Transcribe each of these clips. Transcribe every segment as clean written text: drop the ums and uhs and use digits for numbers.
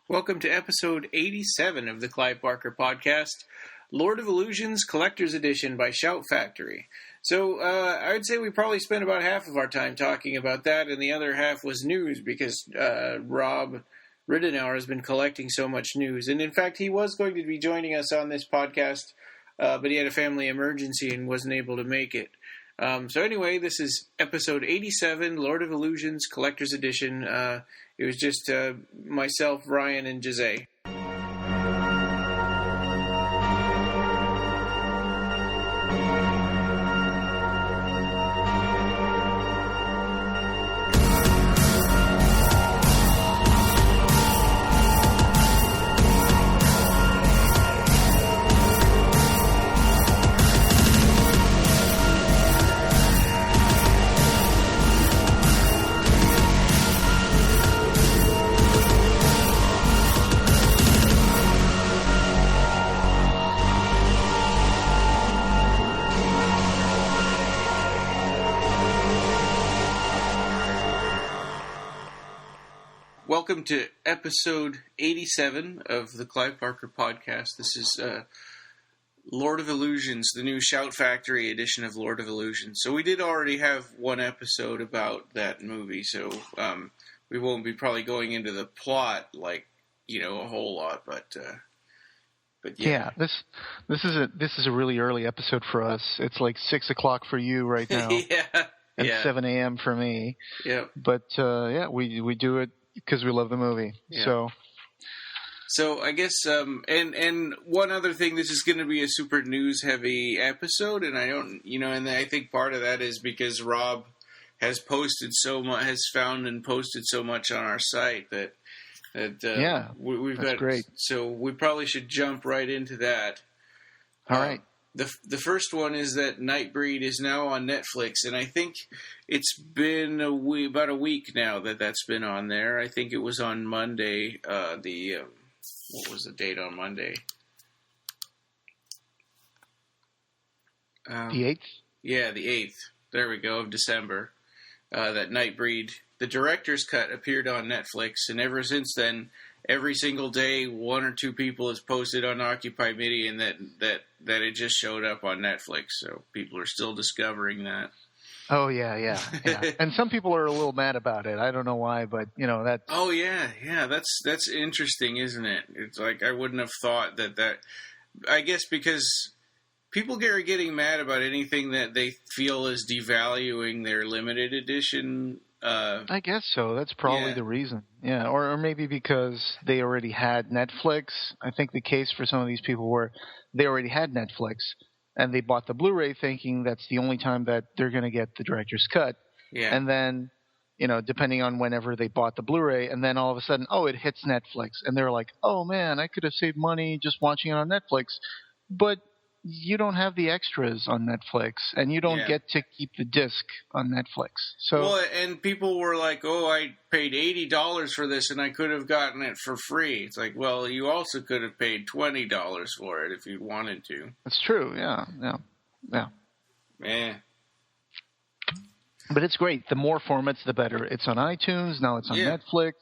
Welcome to episode 87 of the Clive Barker podcast, Lord of Illusions Collector's Edition by Shout Factory. So I would say we probably spent about half of our time talking about that, and the other half was news because Rob Ridenour has been collecting so much news. And in fact, he was going to be joining us on this podcast, but he had a family emergency and wasn't able to make it. So anyway, this is episode 87, Lord of Illusions Collector's Edition. It was just myself, Ryan, and Jose. Welcome to episode 87 of the Clive Barker podcast. This is Lord of Illusions, the new Shout Factory edition of Lord of Illusions. So we did already have one episode about that movie, so we won't be probably going into the plot like, a whole lot, but yeah. This is a really early episode for us. It's like 6 o'clock for you right now. Yeah. And 7 a.m. for me. Yeah. But we do it because we love the movie. Yeah. So I guess, and one other thing, this is going to be a super news-heavy episode, and and I think part of that is because Rob has posted so much, has found and posted so much on our site that we've got. Great. So we probably should jump right into that. All right. The first one is that Nightbreed is now on Netflix, and I think it's been about a week now that's been on there. I think it was on Monday. What was the date on Monday? The 8th? Yeah, the 8th. There we go, of December. That Nightbreed, the director's cut, appeared on Netflix, and ever since then, every single day, one or two people has posted on Occupy Media and that it just showed up on Netflix. So people are still discovering that. Oh yeah. And some people are a little mad about it. I don't know why, but that. Oh yeah. That's interesting, isn't it? It's like I wouldn't have thought that. I guess because people are getting mad about anything that they feel is devaluing their limited edition. I guess so. That's probably the reason. Yeah, or maybe because they already had Netflix. I think the case for some of these people were they already had Netflix, and they bought the Blu-ray thinking that's the only time that they're going to get the director's cut. Yeah. And then, depending on whenever they bought the Blu-ray, and then all of a sudden, it hits Netflix. And they're like, oh, man, I could have saved money just watching it on Netflix. But you don't have the extras on Netflix, and you don't get to keep the disc on Netflix. So, and people were like, I paid $80 for this, and I could have gotten it for free. It's like, well, you also could have paid $20 for it if you wanted to. That's true, yeah. Yeah. But it's great. The more formats, the better. It's on iTunes, now it's on Netflix.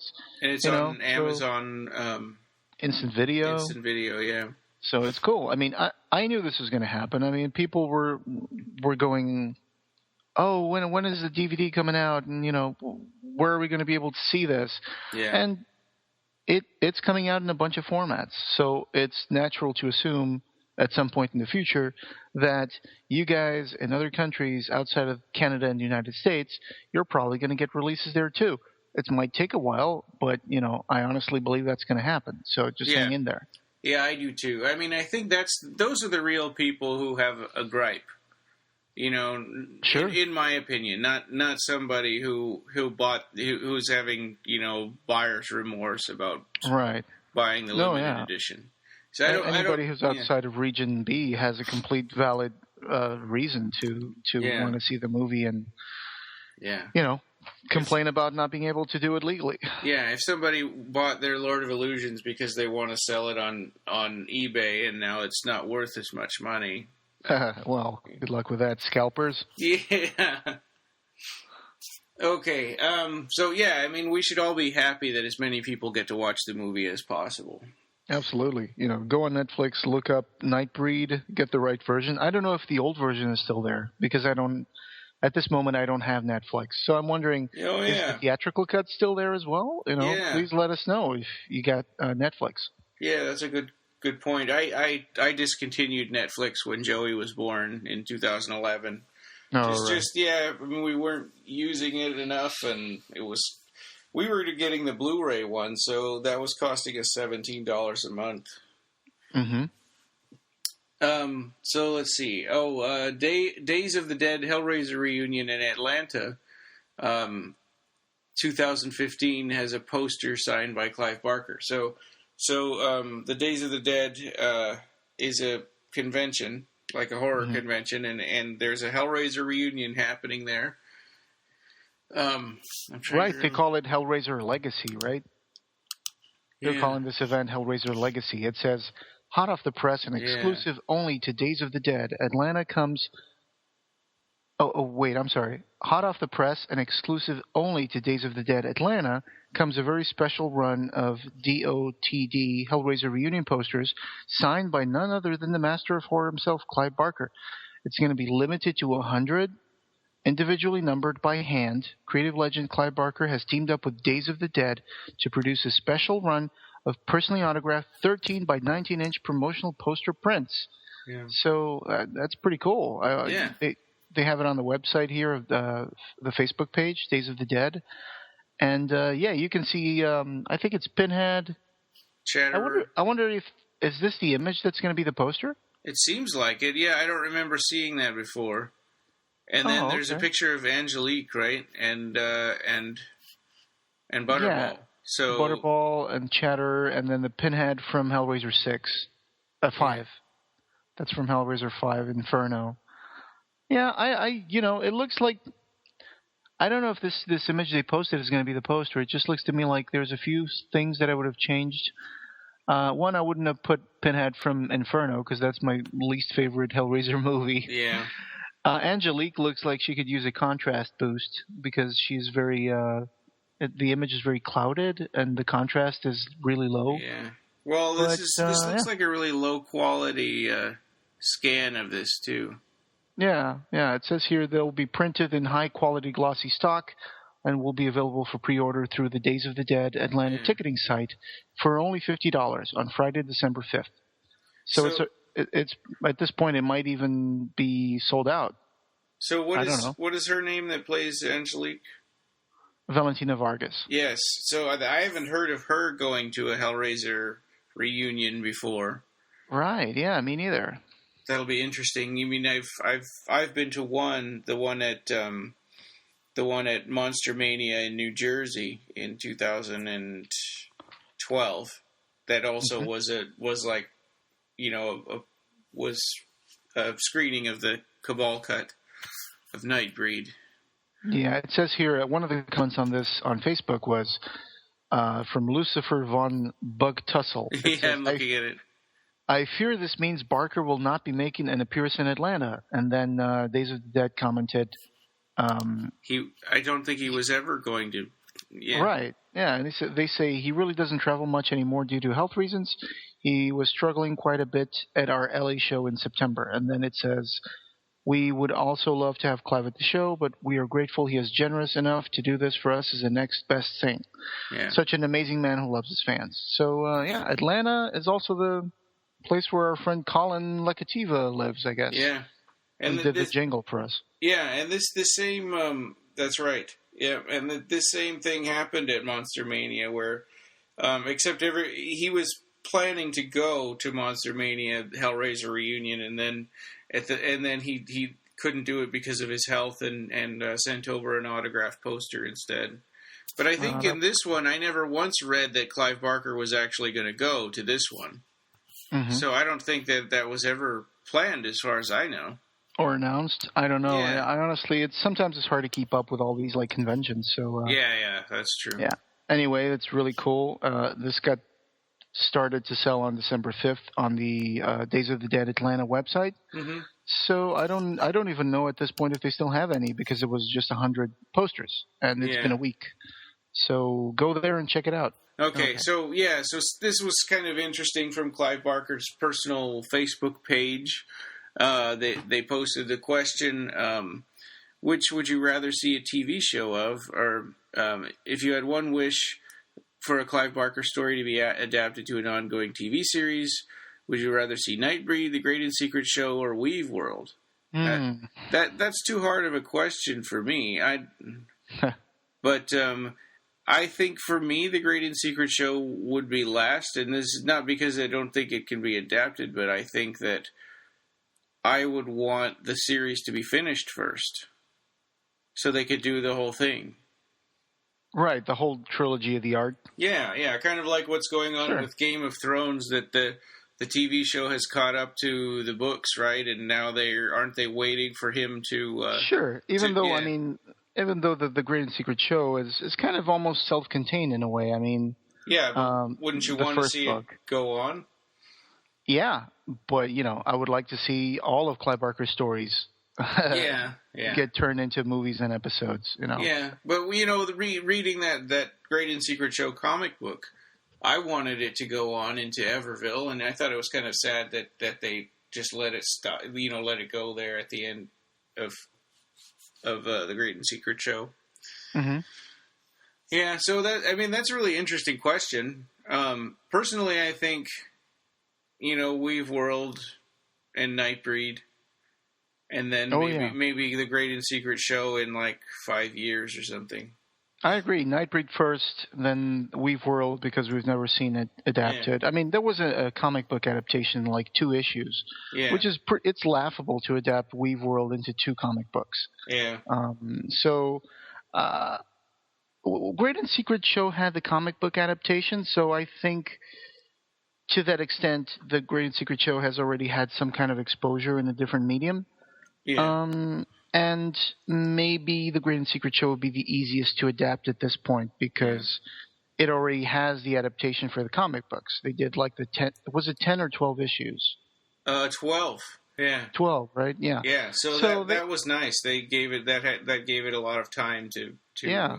And it's on Amazon. Instant Video. Instant Video, yeah. So it's cool. I mean, I knew this was going to happen. I mean, people were going, when is the DVD coming out? And, where are we going to be able to see this? Yeah. And it's coming out in a bunch of formats. So it's natural to assume at some point in the future that you guys in other countries outside of Canada and the United States, you're probably going to get releases there too. It might take a while, but, I honestly believe that's going to happen. So just hang in there. Yeah, I do too. I mean, I think those are the real people who have a gripe. Sure. In my opinion, not somebody who's having buyer's remorse about buying the limited edition. So anybody who's outside of Region B has a complete valid reason to want to see the movie and complain about not being able to do it legally. Yeah, if somebody bought their Lord of Illusions because they want to sell it on eBay and now it's not worth as much money. Well, good luck with that, scalpers. Yeah. Okay, so yeah, I mean, we should all be happy that as many people get to watch the movie as possible. Absolutely. Go on Netflix, look up Nightbreed, get the right version. I don't know if the old version is still there because at this moment, I don't have Netflix. So I'm wondering, is the theatrical cut still there as well? Please let us know if you got Netflix. Yeah, that's a good point. I discontinued Netflix when Joey was born in 2011. I mean, we weren't using it enough, and we were getting the Blu-ray one, so that was costing us $17 a month. Mm-hmm. So let's see. Days of the Dead Hellraiser reunion in Atlanta, 2015 has a poster signed by Clive Barker. So the Days of the Dead is a convention, like a horror convention, and there's a Hellraiser reunion happening there. They call it Hellraiser Legacy, right? They're calling this event Hellraiser Legacy. It says, hot off the press and exclusive only to Days of the Dead, Atlanta comes... I'm sorry. Hot off the press and exclusive only to Days of the Dead, Atlanta comes a very special run of DOTD Hellraiser reunion posters signed by none other than the master of horror himself, Clive Barker. It's going to be limited to 100, individually numbered by hand. Creative legend Clive Barker has teamed up with Days of the Dead to produce a special run of personally autographed 13 by 19-inch promotional poster prints. Yeah. So that's pretty cool. They have it on the website here of the Facebook page, Days of the Dead. And, you can see, I think it's Pinhead. Chatterer. I wonder is this the image that's going to be the poster? It seems like it. Yeah, I don't remember seeing that before. And then there's a picture of Angelique, right? And Butterball. Yeah. So Butterball and Chatterer, and then the Pinhead from Hellraiser 5. That's from Hellraiser 5, Inferno. Yeah, it looks like, I don't know if this image they posted is going to be the poster. It just looks to me like there's a few things that I would have changed. One, I wouldn't have put Pinhead from Inferno because that's my least favorite Hellraiser movie. Yeah. Angelique looks like she could use a contrast boost because she's very, the image is very clouded and the contrast is really low. Yeah. Well, this looks like a really low quality scan of this too. Yeah. It says here they'll be printed in high-quality glossy stock and will be available for pre-order through the Days of the Dead Atlanta ticketing site for only $50 on Friday, December 5th. So it's at this point it might even be sold out. So what is her name that plays Angelique? Valentina Vargas. Yes. So I haven't heard of her going to a Hellraiser reunion before. Right. Yeah. Me neither. That'll be interesting. You mean I've been to the one at Monster Mania in New Jersey in 2012. That also was a screening of the Cabal cut of Nightbreed. Yeah, it says here one of the comments on this on Facebook was from Lucifer von Bugtussel. Yeah, I'm looking at it. I fear this means Barker will not be making an appearance in Atlanta. And then Days of the Dead commented, I don't think he was ever going to. Yeah. Right. Yeah, and they say he really doesn't travel much anymore due to health reasons. He was struggling quite a bit at our LA show in September. And then it says, we would also love to have Clive at the show, but we are grateful he is generous enough to do this for us as the next best thing. Yeah. Such an amazing man who loves his fans. So, Atlanta is also the place where our friend Colin Lekativa lives, I guess. Yeah. And he did the jingle for us. Yeah, and the same, that's right. Yeah, and this same thing happened at Monster Mania where, except he was planning to go to Monster Mania Hellraiser reunion, and then he couldn't do it because of his health and sent over an autographed poster instead. But I think in this one, I never once read that Clive Barker was actually going to go to this one. Mm-hmm. So I don't think that was ever planned, as far as I know, or announced. I don't know. Yeah. I honestly, sometimes it's hard to keep up with all these conventions. So yeah, that's true. Yeah. Anyway, that's really cool. This got started to sell on December 5th on the Days of the Dead Atlanta website. Mm-hmm. So I don't even know at this point if they still have any, because it was just 100 posters and it's been a week. So go there and check it out. Okay. So this was kind of interesting from Clive Barker's personal Facebook page. They posted the question, which would you rather see a TV show of, or if you had one wish for a Clive Barker story to be adapted to an ongoing TV series, would you rather see Nightbreed, The Great and Secret Show, or Weave World? That's too hard of a question for me. But I think for me, The Great and Secret Show would be last, and this is not because I don't think it can be adapted, but I think that I would want the series to be finished first, so they could do the whole thing. Right, the whole trilogy of the art. Yeah, kind of like what's going on with Game of Thrones, that the TV show has caught up to the books, right? And now aren't they waiting for him to... sure, even though the Great and Secret Show is kind of almost self-contained in a way. I mean... Yeah, but wouldn't you want to see it go on? Yeah, but, I would like to see all of Clive Barker's stories get turned into movies and episodes, Yeah, but, reading that Great and Secret Show comic book, I wanted it to go on into Everville, and I thought it was kind of sad that they just let it stop, let it go there at the end of the Great and Secret Show. Mm-hmm. Yeah, so that's a really interesting question. Personally, I think, Weave World and Nightbreed, and then maybe The Great and Secret Show in like 5 years or something. I agree. Nightbreed first, then Weave World, because we've never seen it adapted. Yeah. I mean, there was a comic book adaptation, like 2 issues, which is it's laughable to adapt Weave World into 2 comic books. Yeah. Great and Secret Show had the comic book adaptation, so I think to that extent, the Great and Secret Show has already had some kind of exposure in a different medium. Yeah. And maybe the Great and Secret Show would be the easiest to adapt at this point, because it already has the adaptation for the comic books. They did like 10 or 12 issues? 12. Yeah. 12, right? Yeah. Yeah. So that was nice. They gave it that gave it a lot of time to. Yeah.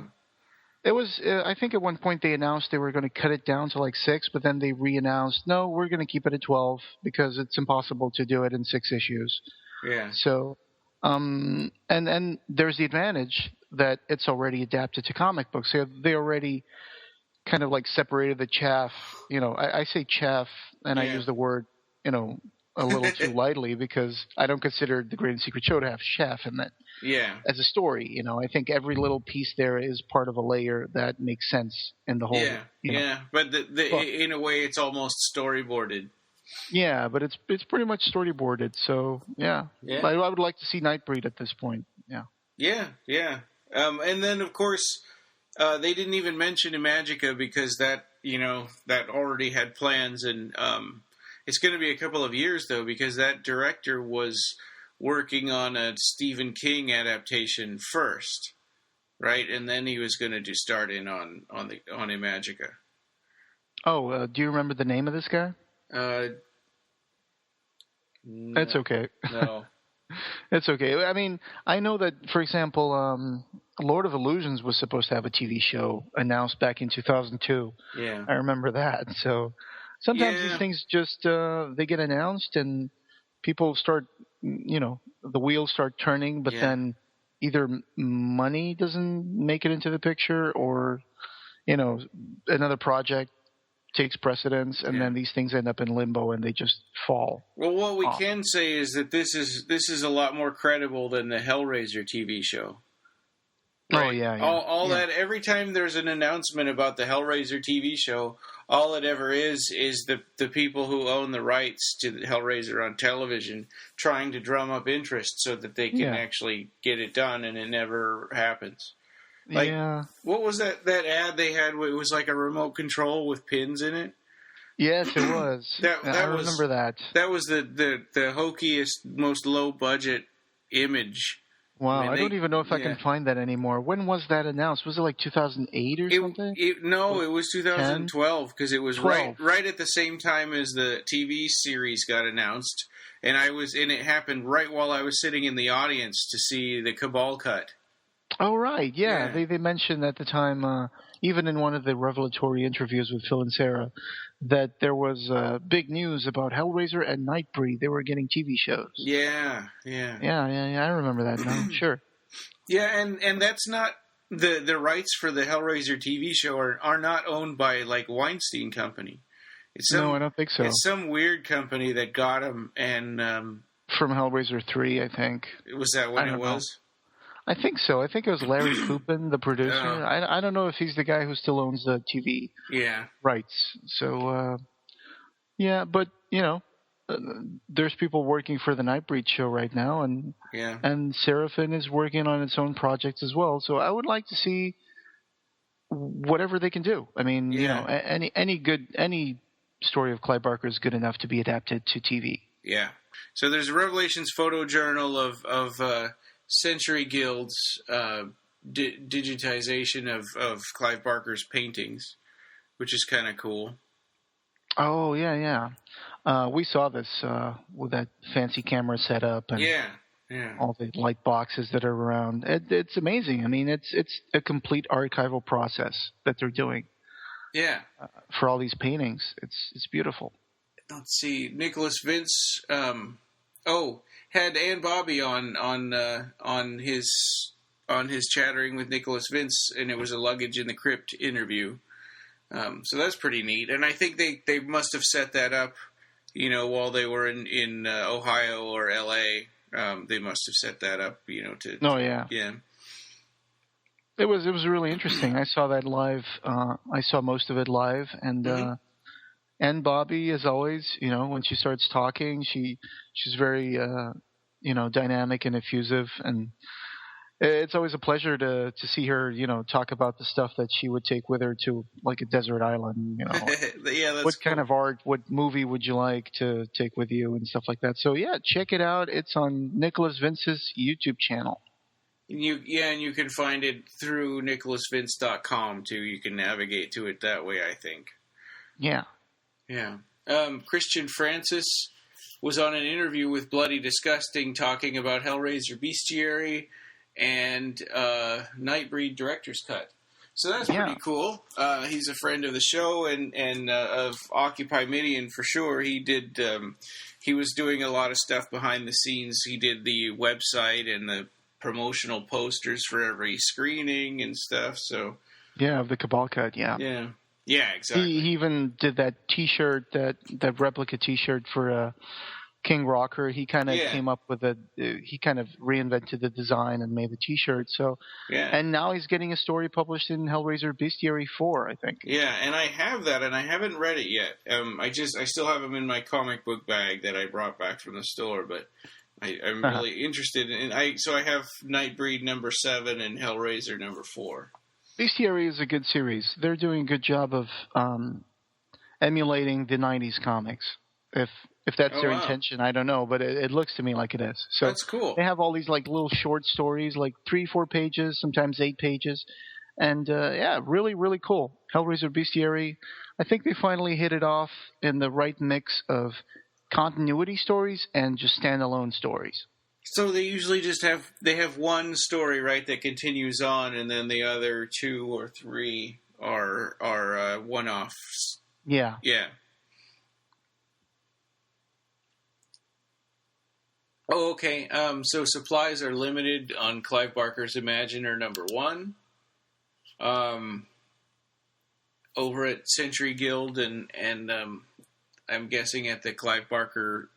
It was. I think at one point they announced they were going to cut it down to like 6, but then they re-announced, no, we're going to keep it at 12 because it's impossible to do it in 6 issues. Yeah. So. And there's the advantage that it's already adapted to comic books. They already kind of like separated the chaff. I say chaff, and I use the word, a little too lightly, because I don't consider the Great and Secret Show to have chaff in it. Yeah. As a story, I think every little piece there is part of a layer that makes sense in the whole. Yeah. Yeah. But in a way, it's almost storyboarded. Yeah, but it's pretty much storyboarded, so yeah. I would like to see Nightbreed at this point. Yeah. Yeah. And then of course, they didn't even mention Imajica, because that already had plans, and it's going to be a couple of years though, because that director was working on a Stephen King adaptation first, right? And then he was going to start in on Imajica. Oh, do you remember the name of this guy? No. That's okay. No. It's okay. I mean, I know that, for example, Lord of Illusions was supposed to have a TV show announced back in 2002. Yeah. I remember that. So sometimes these things just, they get announced and people start, the wheels start turning, but then either money doesn't make it into the picture, or, another project takes precedence, and then these things end up in limbo and they just fall. Well, what we can say is that this is a lot more credible than the Hellraiser TV show. Right? Oh yeah. All that, every time there's an announcement about the Hellraiser TV show, all it ever is the people who own the rights to the Hellraiser on television trying to drum up interest so that they can actually get it done, and it never happens. Like, what was that ad they had where it was like a remote control with pins in it? Yes, it was. I remember that. That was the hokiest, most low budget image Wow, I they, don't even know if I can find that anymore. When was that announced? Was it like 2008 or something? No, it was 2012 because it was 12. right at the same time as the TV series got announced, and it happened right while I was sitting in the audience to see the Cabal cut. Oh, right, yeah. They mentioned at the time, even in one of the revelatory interviews with Phil and Sarah, that there was big news about Hellraiser and Nightbreed. They were getting TV shows. Yeah. I remember that now. Sure. Yeah, and that's not the rights for the Hellraiser TV show are not owned by like Weinstein Company. No, I don't think so. It's some weird company that got them, and from Hellraiser 3, I think. Was that when it was? I think so. I think it was Larry Kupin, the producer. I don't know if he's the guy who still owns the TV rights. So, but, there's people working for the Nightbreed show right now, and Seraphin is working on its own projects as well. So I would like to see whatever they can do. I mean, any story of Clive Barker is good enough to be adapted to TV. Yeah. So there's a Revelations photojournal of Century Guild's digitization of Clive Barker's paintings, which is kind of cool. Oh, yeah. We saw this with that fancy camera setup and all the light boxes that are around. It's amazing. I mean, it's a complete archival process that they're doing. Yeah. For all these paintings. It's beautiful. Let's see. Nicholas Vince had Ann Bobby on his Chattering with Nicholas Vince, and it was a Luggage in the Crypt interview. So that's pretty neat. And I think they must have set that up, while they were in Ohio or LA. They must have set that up, to. Oh yeah. Yeah. It was really interesting. I saw that live. I saw most of it live, and and Bobby, as always, when she starts talking, she's very dynamic and effusive, and it's always a pleasure to see her, talk about the stuff that she would take with her to like a desert island. What kind of art, what movie would you like to take with you, and stuff like that. So yeah, check it out. It's on Nicholas Vince's YouTube channel. And you can find it through nicholasvince.com too. You can navigate to it that way, I think. Yeah. Yeah. Christian Francis was on an interview with Bloody Disgusting talking about Hellraiser Bestiary and Nightbreed Director's Cut. So that's pretty cool. He's a friend of the show and of Occupy Midian for sure. He was doing a lot of stuff behind the scenes. He did the website and the promotional posters for every screening and stuff. So of the Cabal cut, Yeah, exactly. He even did that T-shirt, that replica T-shirt for King Rocker. He kind of came up with he kind of reinvented the design and made the T-shirt. So, and now he's getting a story published in Hellraiser Bestiary 4, I think. Yeah, and I have that, and I haven't read it yet. I still have them in my comic book bag that I brought back from the store, but I'm really interested in. So I have Nightbreed number 7 and Hellraiser number 4. Bestiary is a good series. They're doing a good job of emulating the 90s comics. If that's their intention, I don't know, but it looks to me like it is. So that's cool. They have all these like little short stories, like 3-4 pages, sometimes 8 pages, and really, really cool. Hellraiser Bestiary. I think they finally hit it off in the right mix of continuity stories and just standalone stories. So they usually just have one story, right, that continues on, and then the other 2 or 3 are one-offs. Yeah. Yeah. Oh, okay. So supplies are limited on Clive Barker's Imaginer number 1. Over at Century Guild and I'm guessing at the Clive Barker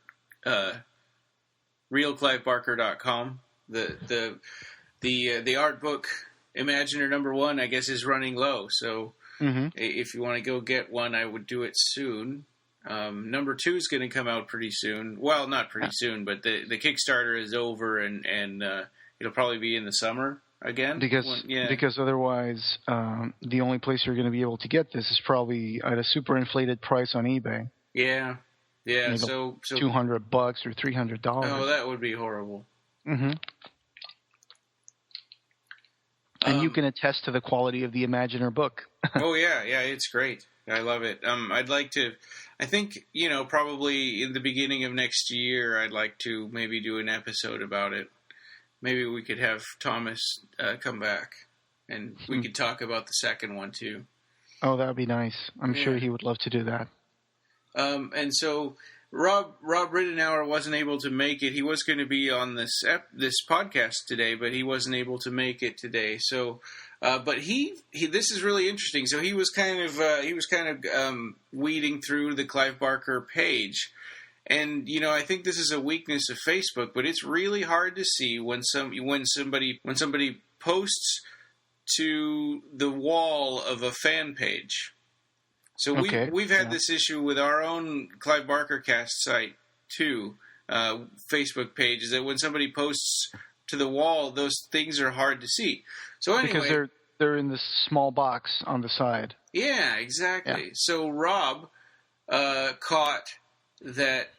realclivebarker.com. The art book Imaginer number 1, I guess, is running low. So if you want to go get one, I would do it soon. Number 2 is going to come out pretty soon. Well, not pretty soon, but the Kickstarter is over and it'll probably be in the summer again. Because otherwise, the only place you're going to be able to get this is probably at a super inflated price on eBay. Yeah. Yeah, so $200 or $300. Oh, that would be horrible. Mm-hmm. And you can attest to the quality of the Imaginer book. Oh yeah, it's great. I love it. I'd like to. I think probably in the beginning of next year, I'd like to maybe do an episode about it. Maybe we could have Thomas come back, and we could talk about the second one too. Oh, that would be nice. I'm sure he would love to do that. And so Rob Ridenour wasn't able to make it. He was going to be on this podcast today, but he wasn't able to make it today. So, but he this is really interesting. So he was kind of weeding through the Clive Barker page, and I think this is a weakness of Facebook, but it's really hard to see when somebody posts to the wall of a fan page. So we've had this issue with our own Clive Barker cast site too, Facebook page, is that when somebody posts to the wall, those things are hard to see. So anyway, because they're in this small box on the side. Yeah, exactly. Yeah. So Rob caught that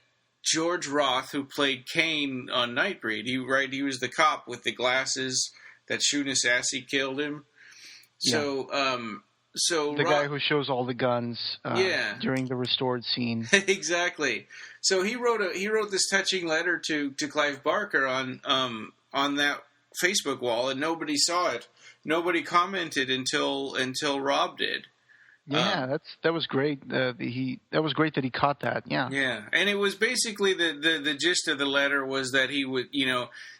George Roth, who played Kane on Nightbreed, he was the cop with the glasses that Shunasasi killed him. So. Yeah. So the guy who shows all the guns during the restored scene. Exactly. So he wrote this touching letter to Clive Barker on that Facebook wall, and nobody saw it. Nobody commented until Rob did. Yeah, that was great. That was great that he caught that. Yeah. Yeah, and it was basically the gist of the letter was that he would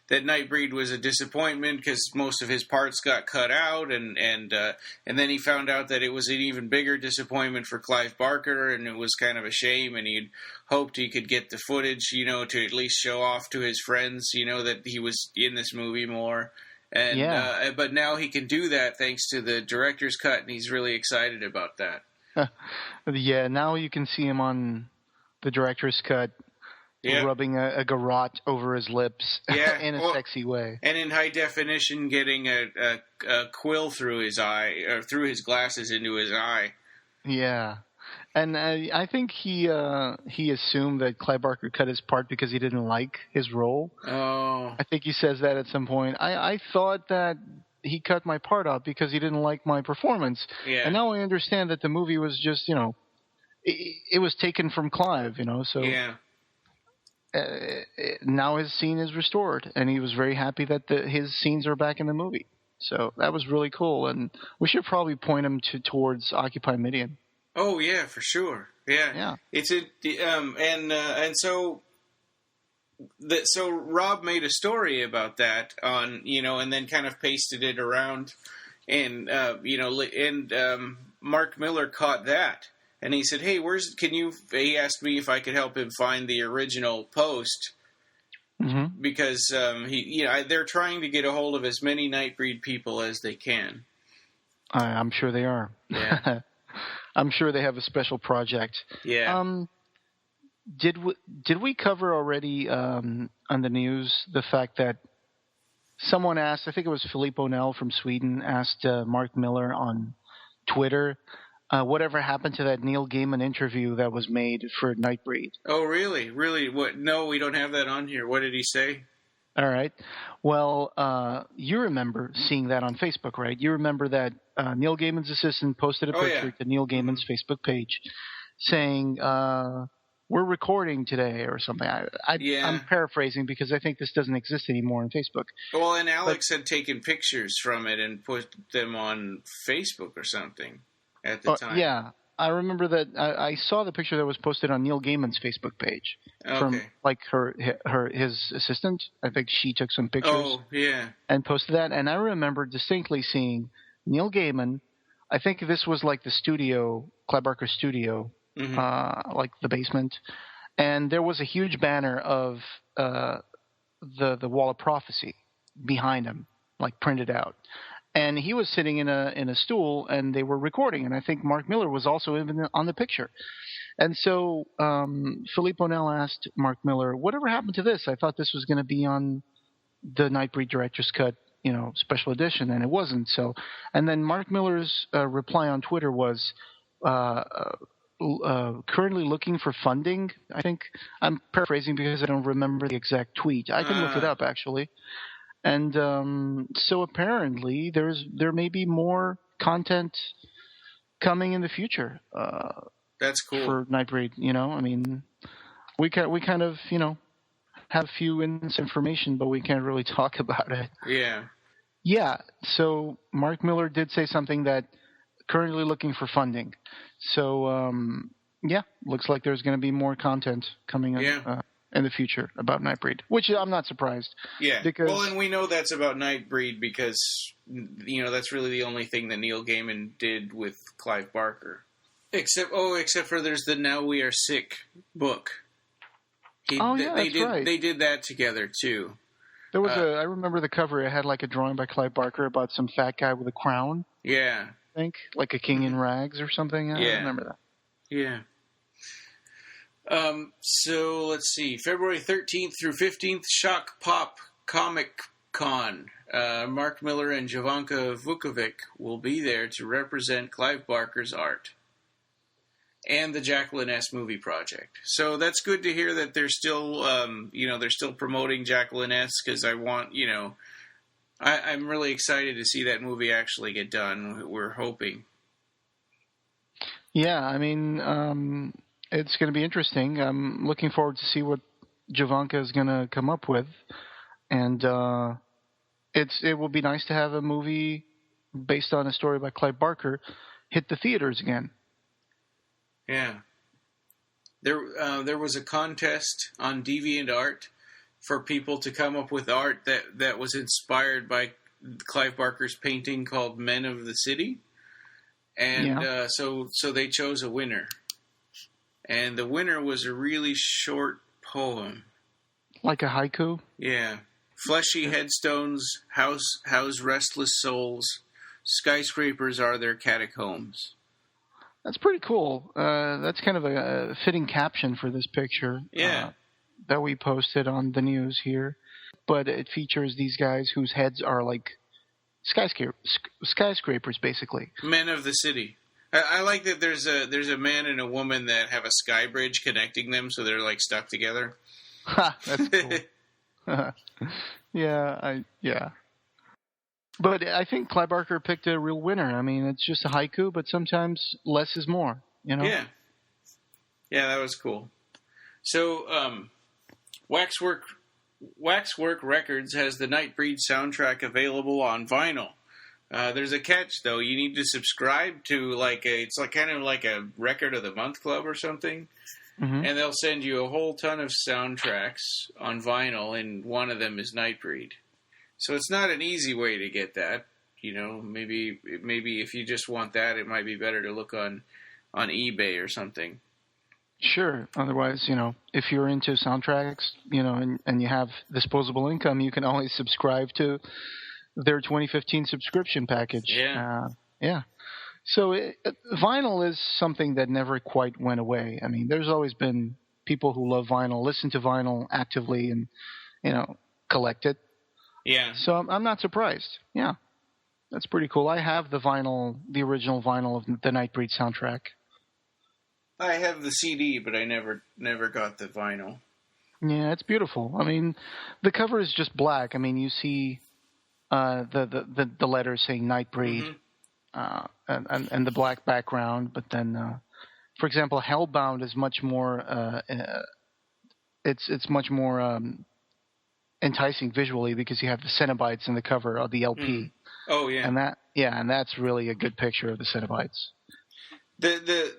that Nightbreed was a disappointment because most of his parts got cut out, and then he found out that it was an even bigger disappointment for Clive Barker, and it was kind of a shame, and he'd hoped he could get the footage, to at least show off to his friends, that he was in this movie more. And but now he can do that thanks to the director's cut, and he's really excited about that. Yeah, now you can see him on the director's cut. Yeah. Rubbing a garrote over his lips in a sexy way. And in high definition, getting a quill through his eye, or through his glasses into his eye. Yeah. And I think he assumed that Clive Barker cut his part because he didn't like his role. Oh. I think he says that at some point. I thought that he cut my part out because he didn't like my performance. Yeah. And now I understand that the movie was just, it was taken from Clive, so... Yeah. Now his scene is restored, and he was very happy that his scenes are back in the movie. So that was really cool, and we should probably point him towards Occupy Midian. Oh yeah, for sure. Yeah. It's so Rob made a story about that on and then kind of pasted it around, and Mark Miller caught that. And he said, "Hey, he asked me if I could help him find the original post, because they're trying to get a hold of as many Nightbreed people as they can." I'm sure they are. Yeah. I'm sure they have a special project. Yeah. Did we cover already on the news the fact that someone asked? I think it was Philippe O'Neill from Sweden asked Mark Miller on Twitter. Whatever happened to that Neil Gaiman interview that was made for Nightbreed? Oh, really? Really? What? No, we don't have that on here. What did he say? All right. Well, you remember seeing that on Facebook, right? You remember that Neil Gaiman's assistant posted a picture to Neil Gaiman's Facebook page saying, we're recording today or something. I'm paraphrasing because I think this doesn't exist anymore on Facebook. Well, and Alex had taken pictures from it and put them on Facebook or something. At the time. Yeah, I remember that. I saw the picture that was posted on Neil Gaiman's Facebook page from his assistant. I think she took some pictures. Oh, yeah. And posted that. And I remember distinctly seeing Neil Gaiman. I think this was like the studio, Clive Barker studio, like the basement. And there was a huge banner of the Wall of Prophecy behind him, like printed out. And he was sitting in a stool, and they were recording. And I think Mark Miller was also on the picture. And so Philippe O'Neill asked Mark Miller, "Whatever happened to this? I thought this was going to be on the Nightbreed Director's Cut, special edition, and it wasn't." So, and then Mark Miller's reply on Twitter was, "Currently looking for funding." I think I'm paraphrasing because I don't remember the exact tweet. I can look it up actually. And so apparently there may be more content coming in the future. That's cool. For Nightbreed, I mean, we kind of, have a few information, but we can't really talk about it. Yeah. Yeah. So Mark Miller did say something that currently looking for funding. So looks like there's going to be more content coming in the future about Nightbreed, which I'm not surprised. Yeah. Because, well, and we know that's about Nightbreed because that's really the only thing that Neil Gaiman did with Clive Barker. Except for there's the Now We Are Sick book. Right. They did that together too. There was I remember the cover. It had like a drawing by Clive Barker about some fat guy with a crown. Yeah. I think like a king in rags or something. I remember that. Yeah. So let's see. February 13th through 15th, Shock Pop Comic Con. Mark Miller and Jovanka Vukovic will be there to represent Clive Barker's art and the Jacqueline S. movie project. So that's good to hear that they're still, they're still promoting Jacqueline S. because I want, I'm really excited to see that movie actually get done. We're hoping. Yeah, I mean, it's going to be interesting. I'm looking forward to see what Jovanka is going to come up with, and it will be nice to have a movie based on a story by Clive Barker hit the theaters again. Yeah. There was a contest on DeviantArt for people to come up with art that was inspired by Clive Barker's painting called Men of the City. And so they chose a winner. And the winner was a really short poem. Like a haiku? Yeah. Fleshy headstones house restless souls. Skyscrapers are their catacombs. That's pretty cool. That's kind of a fitting caption for this picture. Yeah. That we posted on the news here. But it features these guys whose heads are like skyscrapers, basically. Men of the city. I like that there's a man and a woman that have a sky bridge connecting them, so they're like stuck together. That's cool. Yeah. But I think Clive Barker picked a real winner. I mean, it's just a haiku, but sometimes less is more, Yeah. Yeah, that was cool. So, Waxwork Records has the Nightbreed soundtrack available on vinyl. There's a catch, though. You need to subscribe to it's kind of like a Record of the Month Club or something. Mm-hmm. And they'll send you a whole ton of soundtracks on vinyl, and one of them is Nightbreed. So it's not an easy way to get that. Maybe if you just want that, it might be better to look on eBay or something. Sure. Otherwise, if you're into soundtracks, and you have disposable income, you can always subscribe to their 2015 subscription package. Yeah. Yeah. So vinyl is something that never quite went away. I mean, there's always been people who love vinyl, listen to vinyl actively, and collect it. Yeah. So I'm not surprised. Yeah. That's pretty cool. I have the original vinyl of the Nightbreed soundtrack. I have the CD, but I never got the vinyl. Yeah, it's beautiful. I mean, the cover is just black. I mean, you see the letters saying Nightbreed, mm-hmm. and the black background. But then, for example, Hellbound is much more. It's much more enticing visually because you have the Cenobites in the cover of the LP. Mm. Oh yeah, and that's really a good picture of the Cenobites. The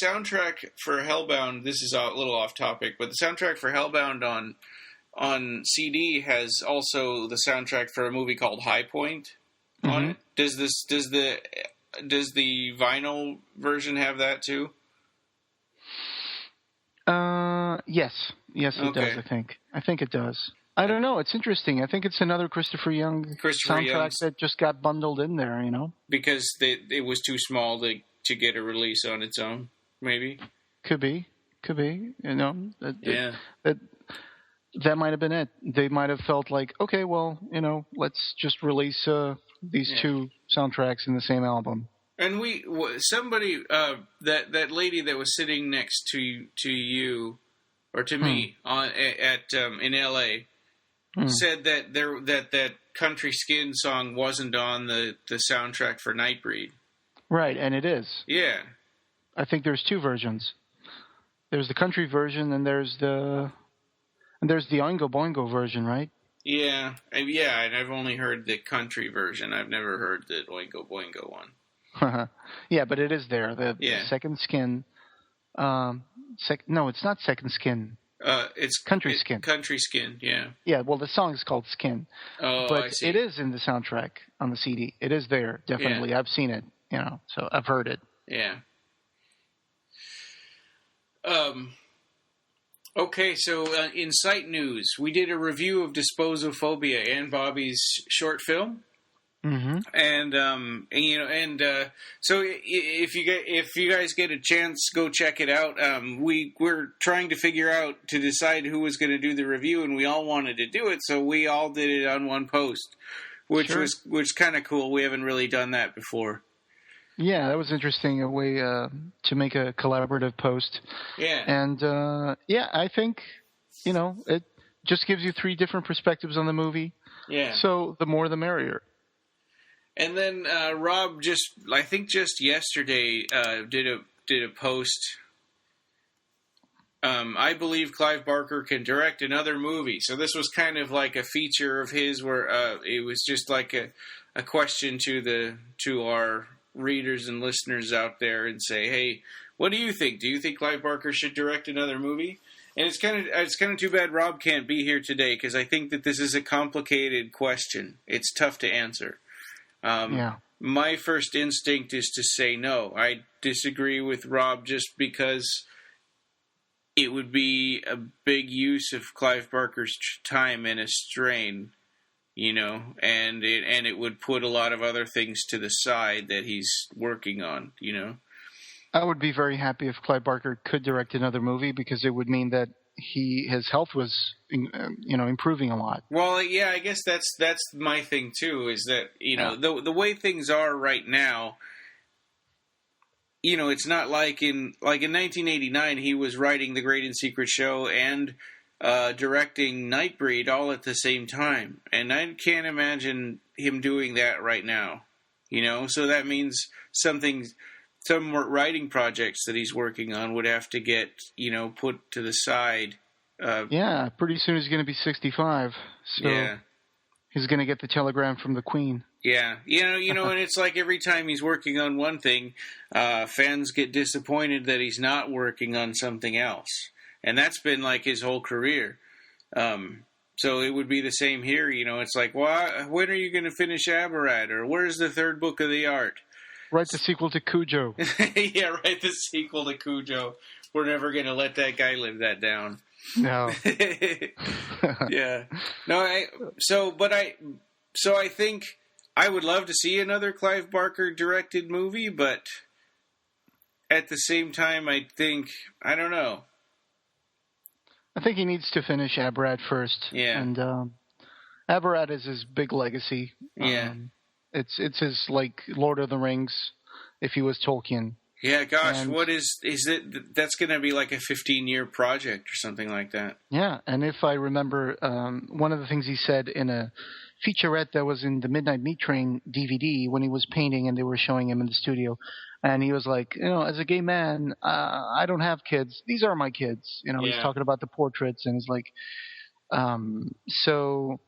soundtrack for Hellbound. This is a little off topic, but the soundtrack for Hellbound on CD has also the soundtrack for a movie called High Point on mm-hmm. it. Does the vinyl version have that too? Yes, it does. I think it does. I don't know. It's interesting. I think it's another Christopher Young soundtrack that just got bundled in there. Because it was too small to get a release on its own. Maybe could be. That might have been it. They might have felt like, okay, well, let's just release these two soundtracks in the same album. And somebody that lady that was sitting next to you or to me in L.A. said that that Country Skin song wasn't on the soundtrack for Nightbreed. Right, and it is. Yeah. I think there's two versions. There's the country version, and there's the Oingo Boingo version, right? Yeah, and I've only heard the country version. I've never heard the Oingo Boingo one. Yeah, but it is there. The Second Skin. No, it's not Second Skin. It's Country Skin. Country Skin, yeah. Yeah, well, the song is called Skin. Oh, but I see. it is in the soundtrack on the CD. It is there, definitely. Yeah. I've seen it, so I've heard it. Yeah. Okay, so in site news, we did a review of Disposophobia, Ann Bobby's short film. Mm-hmm. So if you guys get a chance, go check it out. We're trying to decide who was going to do the review, and we all wanted to do it, so we all did it on one post, which was kind of cool. We haven't really done that before. Yeah, that was interesting, a way to make a collaborative post. Yeah. And I think it just gives you three different perspectives on the movie. Yeah. So the more the merrier. And then Rob just yesterday did a post. I believe Clive Barker can direct another movie. So this was kind of like a feature of his, where it was just like a question to our readers and listeners out there, and say, hey, what do you think? Do you think Clive Barker should direct another movie? And it's kind of too bad Rob can't be here today, because I think that this is a complicated question. It's tough to answer. My first instinct is to say no. I disagree with Rob just because it would be a big use of Clive Barker's time and a strain, and it would put a lot of other things to the side that he's working on, I would be very happy if Clive Barker could direct another movie, because it would mean that his health was, improving a lot. Well, yeah, I guess that's my thing too. Is that the way things are right now. It's not like in 1989 he was writing The Great and Secret Show and directing Nightbreed all at the same time, and I can't imagine him doing that right now. So that means some writing projects that he's working on would have to get, put to the side. Pretty soon he's going to be 65. So he's going to get the telegram from the Queen. Yeah. And it's like every time he's working on one thing, fans get disappointed that he's not working on something else. And that's been like his whole career. So it would be the same here. It's like, well, when are you going to finish Aberrat? Or where's the third book of the art? Write the sequel to Cujo. Yeah, write the sequel to Cujo. We're never going to let that guy live that down. No. Yeah. No, I think I would love to see another Clive Barker directed movie, but at the same time, I don't know. I think he needs to finish Aberrat first. Yeah. And Aberrat is his big legacy. Yeah. It's his, like, Lord of the Rings, if he was Tolkien. Yeah, gosh, what is it? That's going to be like a 15-year project or something like that. Yeah, and if I remember, one of the things he said in a featurette that was in the Midnight Meat Train DVD when he was painting and they were showing him in the studio, and he was like, as a gay man, I don't have kids. These are my kids. He's talking about the portraits, and he's like, so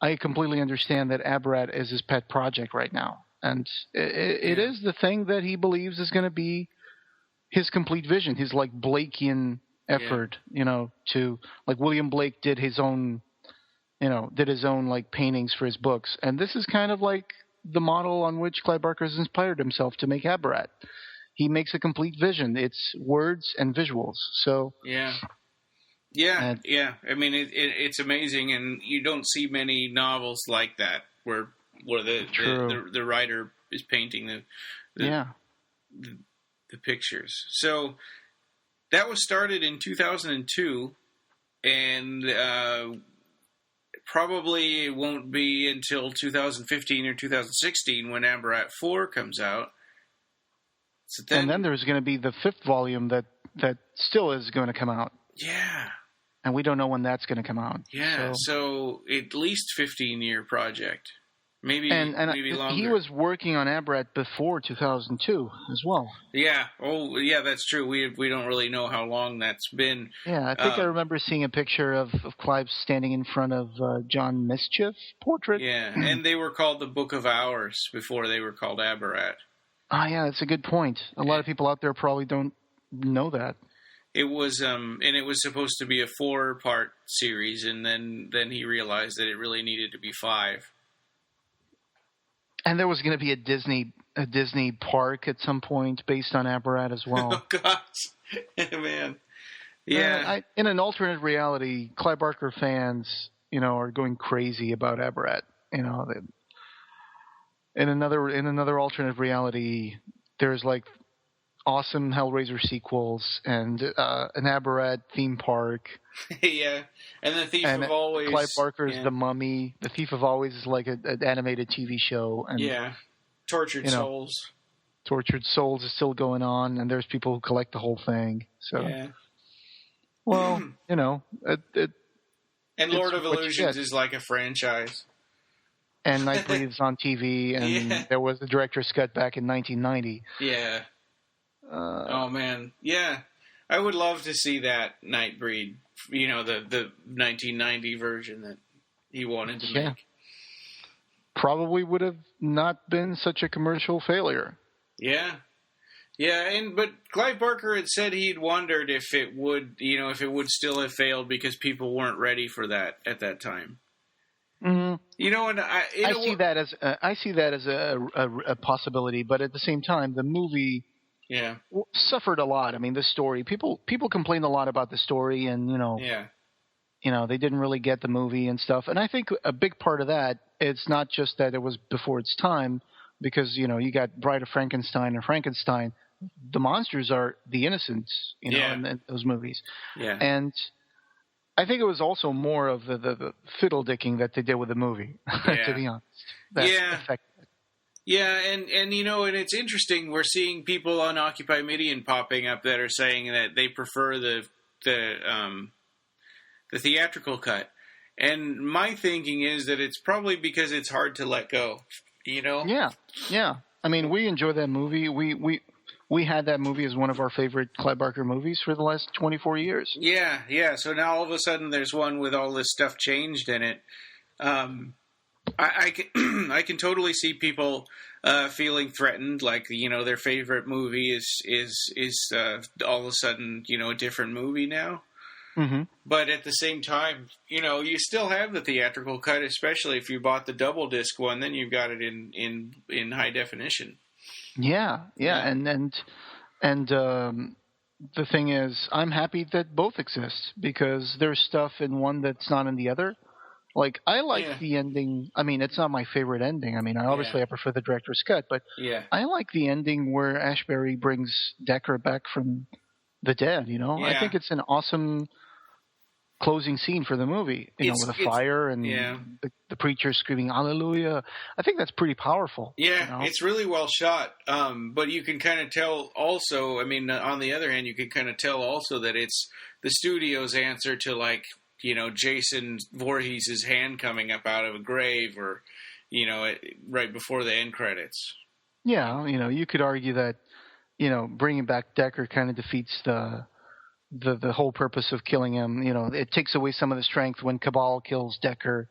I completely understand that Aberrat is his pet project right now. And it is the thing that he believes is going to be his complete vision, his like Blakean effort, to like William Blake did his own like paintings for his books. And this is kind of like the model on which Clive Barker has inspired himself to make Aberrat. He makes a complete vision. It's words and visuals. So yeah. I mean, it's amazing, and you don't see many novels like that where the writer is painting the pictures. So that was started in 2002, and probably it won't be until 2015 or 2016 when Aberrat 4 comes out. So and then there's going to be the 5th volume that still is going to come out. Yeah. and we don't know when that's going to come out. Yeah, so at least 15-year project. Maybe longer. He was working on Aberrat before 2002 as well. Yeah. Oh, yeah, that's true. We don't really know how long that's been. Yeah, I think I remember seeing a picture of Clive standing in front of John Mischief portrait. Yeah, and they were called the Book of Hours before they were called Aberrat. Ah, yeah, that's a good point. A lot of people out there probably don't know that. It was and it was supposed to be a 4-part series, and then he realized that it really needed to be 5. And there was going to be a Disney park at some point based on Aberrat as well. Oh gosh, man. Yeah. In an alternate reality, Clive Barker fans, are going crazy about Aberrat. In another alternate reality, there's like awesome Hellraiser sequels and an Aberrat theme park. Yeah, and the Thief of Always. Clive Barker's The Mummy. The Thief of Always is like an animated TV show. And, Tortured Souls. Tortured Souls is still going on, and there's people who collect the whole thing. So, yeah. Well, and Lord of Illusions is like a franchise. And Nightbreed is on TV, and there was the director's cut back in 1990. Yeah. Oh man, yeah. I would love to see that Nightbreed. The 1990 version that he wanted to make. Probably would have not been such a commercial failure. Yeah. Yeah, but Clive Barker had said he'd wondered if it would still have failed because people weren't ready for that at that time. Mm-hmm. And I see that as a possibility, but at the same time, the movie suffered a lot. I mean, the story, people complained a lot about the story, and they didn't really get the movie and stuff. And I think a big part of that, it's not just that it was before its time, because you got Bride of Frankenstein and Frankenstein. The monsters are the innocents, in those movies. Yeah. And I think it was also more of the fiddle-dicking that they did with the movie, to be honest. That affected it. Yeah, and and it's interesting. We're seeing people on Occupy Midian popping up that are saying that they prefer the theatrical cut. And my thinking is that it's probably because it's hard to let go. Yeah. I mean, we enjoy that movie. We had that movie as one of our favorite Clive Barker movies for the last 24 years. Yeah. So now all of a sudden there's one with all this stuff changed in it. I can totally see people feeling threatened, like their favorite movie is all of a sudden a different movie now. Mm-hmm. But at the same time, you still have the theatrical cut, especially if you bought the double disc one. Then you've got it in high definition. Yeah. And the thing is, I'm happy that both exist, because there's stuff in one that's not in the other. Like, I like the ending. I mean, it's not my favorite ending. I mean, obviously I prefer the director's cut, but I like the ending where Ashbury brings Decker back from the dead, I think it's an awesome closing scene for the movie, with the fire and the preacher screaming hallelujah. I think that's pretty powerful. It's really well shot, but you can kind of tell also, I mean, on the other hand, you can kind of tell also that it's the studio's answer to, like, Jason Voorhees' hand coming up out of a grave, or right before the end credits. You could argue that bringing back Decker kind of defeats the whole purpose of killing him. It takes away some of the strength when Cabal kills Decker.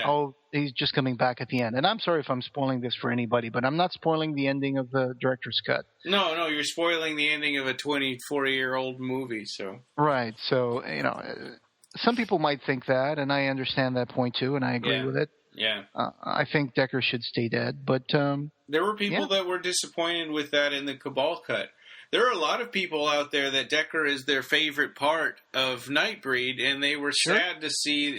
Oh, he's just coming back at the end. And I'm sorry if I'm spoiling this for anybody, but I'm not spoiling the ending of the director's cut. No, you're spoiling the ending of a 24-year-old movie. So right. So some people might think that, and I understand that point too, and I agree with it. Yeah. I think Decker should stay dead, but there were people that were disappointed with that in the Cabal cut. There are a lot of people out there that Decker is their favorite part of Nightbreed, and they were sad to see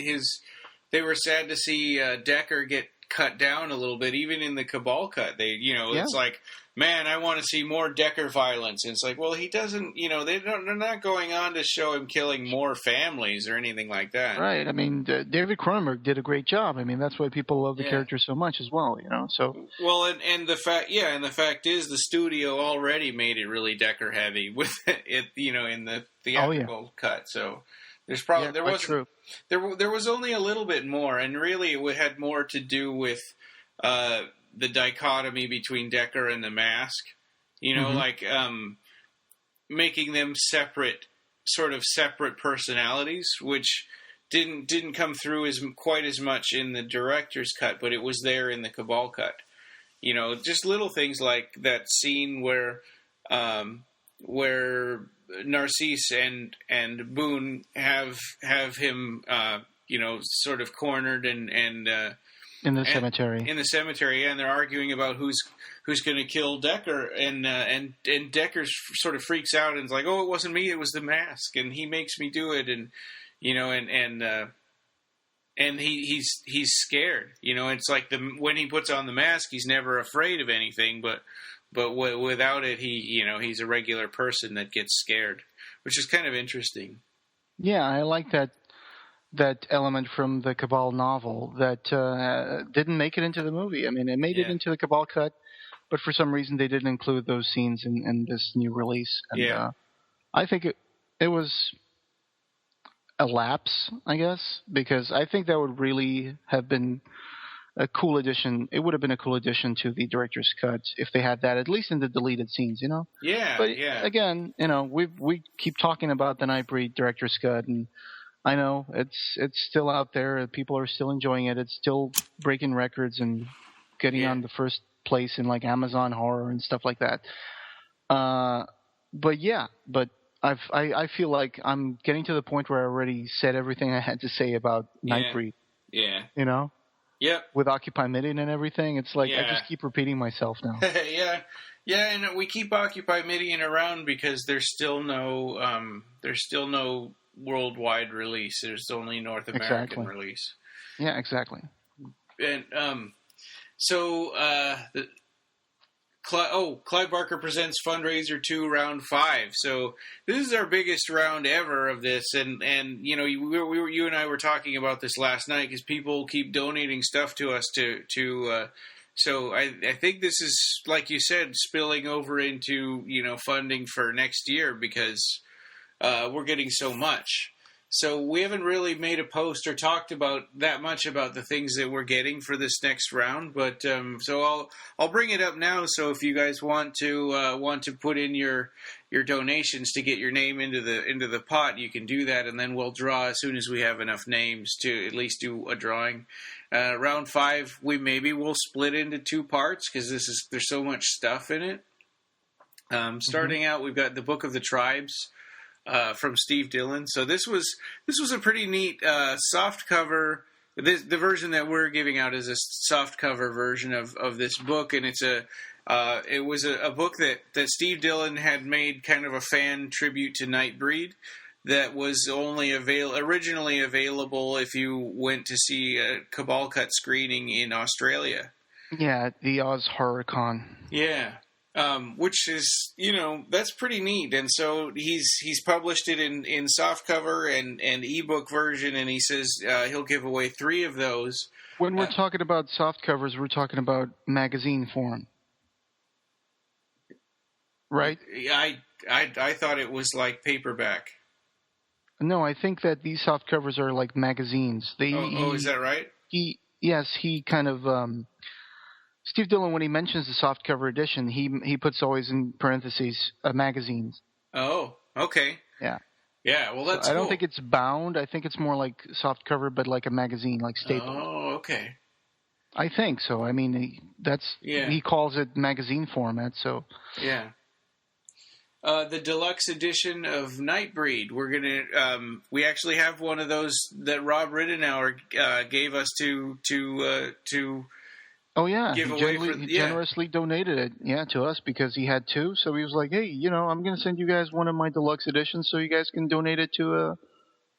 Decker get cut down a little bit, even in the Cabal cut. It's like, man, I want to see more Decker violence. And it's like, well, he doesn't, they're not going on to show him killing more families or anything like that. Right. I mean, David Cronenberg did a great job. I mean, that's why people love the character so much as well, so. Well, and the fact is the studio already made it really Decker heavy with it, in the theatrical cut. So There's probably there was true. There was only a little bit more, and really it had more to do with the dichotomy between Decker and the Mask. You know, like making them separate personalities, which didn't come through quite as much in the director's cut, but it was there in the Cabal cut. You know, just little things like that scene where Narcisse and Boone have him sort of cornered and in the cemetery. In the cemetery, and they're arguing about who's going to kill Decker, and Decker sort of freaks out and is like, "Oh, it wasn't me, it was the Mask, and he makes me do it," and he's scared. You know, it's like when he puts on the mask, he's never afraid of anything, but without it, he's a regular person that gets scared, which is kind of interesting. Yeah, I like that element from the Cabal novel that didn't make it into the movie. I mean, it made it into the Cabal cut, but for some reason they didn't include those scenes in this new release. And, I think it was a lapse, I guess, because I think that would really have been a cool addition. It would have been a cool addition to the director's cut if they had that, at least in the deleted scenes, you know? Yeah, but again, you know, we keep talking about the Nightbreed director's cut, and I know it's still out there. People are still enjoying it. It's still breaking records and getting on the first place in like Amazon Horror and stuff like that. But I feel like I'm getting to the point where I already said everything I had to say about Nightbreed. Yeah. You know? Yep. With Occupy Midian and everything, it's like I just keep repeating myself now. Yeah, and we keep Occupy Midian around because there's still no worldwide release. There's only North American release. Yeah, exactly. And Clive Barker presents Fundraiser 2 Round 5. So this is our biggest round ever of this, and you know, you and I were talking about this last night because people keep donating stuff to us so I think this is, like you said, spilling over into, you know, funding for next year because we're getting so much. So we haven't really made a post or talked about that much about the things that we're getting for this next round, but so I'll bring it up now. So if you guys want to put in your donations to get your name into the pot, you can do that, and then we'll draw as soon as we have enough names to at least do a drawing. Round 5, we'll split into 2 parts because there's so much stuff in it. Starting out, we've got the Book of the Tribes. From Steve Dillon. So this was a pretty neat soft cover. The version that we're giving out is a soft cover version of this book, and it was a book that Steve Dillon had made kind of a fan tribute to Nightbreed that was only originally available if you went to see a Cabal Cut screening in Australia. Yeah, the Oz Horror Con. Yeah. Which is, you know, that's pretty neat. And so he's published it in softcover and ebook version, and he says he'll give away 3 of those. When we're talking about soft covers, we're talking about magazine form, right? I thought it was like paperback. No, I think that these soft covers are like magazines. Is that right? He kind of. Steve Dillon, when he mentions the softcover edition, he puts always in parentheses magazines. Oh, okay. Yeah. Yeah, well, that's I don't think it's bound. I think it's more like softcover, but like a magazine, like stapled. Oh, okay. I think so. I mean, he calls it magazine format, so. Yeah. The deluxe edition of Nightbreed. We actually have one of those that Rob Ridenour gave us to Oh, yeah. He generously donated it, to us because he had 2. So he was like, hey, you know, I'm going to send you guys one of my deluxe editions so you guys can donate it to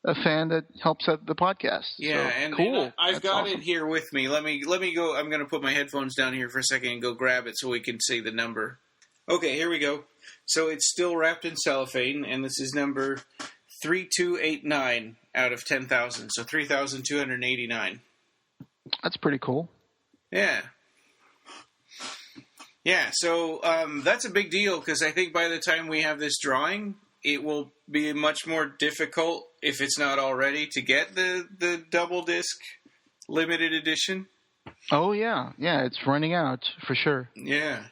a fan that helps out the podcast. Yeah, so, and cool. I've got it here with me. Let me go. I'm going to put my headphones down here for a second and go grab it so we can see the number. Okay, here we go. So it's still wrapped in cellophane, and this is number 3289 out of 10,000. So 3,289. That's pretty cool. Yeah. Yeah, so that's a big deal because I think by the time we have this drawing, it will be much more difficult, if it's not already, to get the double disc limited edition. Oh, yeah. Yeah, it's running out for sure. Yeah.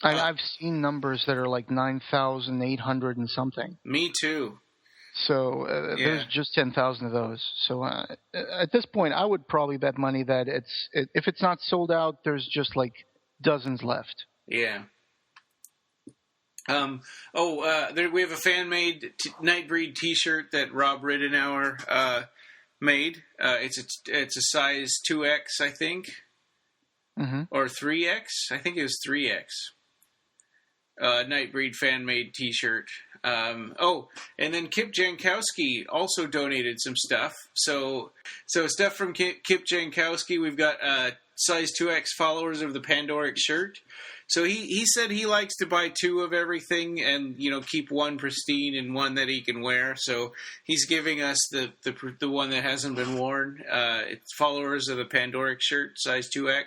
I've seen numbers that are like 9,800 and something. Me too. So there's just 10,000 of those. So at this point, I would probably bet money that if it's not sold out, there's just like dozens left. Yeah. We have a fan-made Nightbreed T-shirt that Rob Ridenour made. It's a size 2X, I think, or 3X. I think it was 3X. Nightbreed fan-made T-shirt. And then Kip Jankowski also donated some stuff. So stuff from Kip Jankowski. We've got size 2X followers of the Pandorics shirt. So he said he likes to buy 2 of everything and, keep one pristine and one that he can wear. So he's giving us the one that hasn't been worn. It's followers of the Pandorics shirt, size 2X.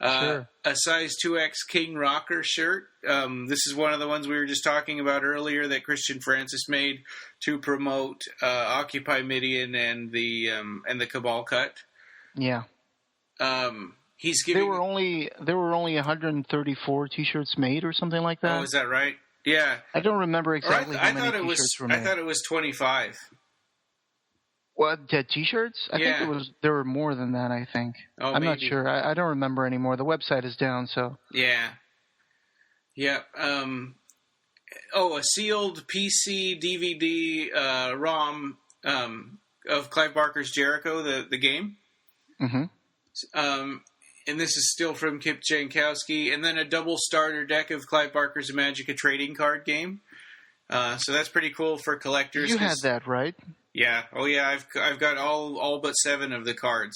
Sure. A size 2X King Rocker shirt. This is one of the ones we were just talking about earlier that Christian Francis made to promote Occupy Midian and the Cabal cut. Yeah. He's giving. There were only 134 T-shirts made or something like that. Oh, is that right? Yeah. I don't remember exactly how many T-shirts were made. I thought it was 25. What, T-shirts? I think there were more than that, I think. Oh, I'm maybe. not sure. I don't remember anymore. The website is down, so. Yeah. Yeah. A sealed PC DVD ROM of Clive Barker's Jericho, the game. Mm-hmm. And this is still from Kip Jankowski. And then a double starter deck of Clive Barker's Imajica trading card game. So that's pretty cool for collectors. You had that, right? Yeah. Oh, yeah. I've got all but 7 of the cards.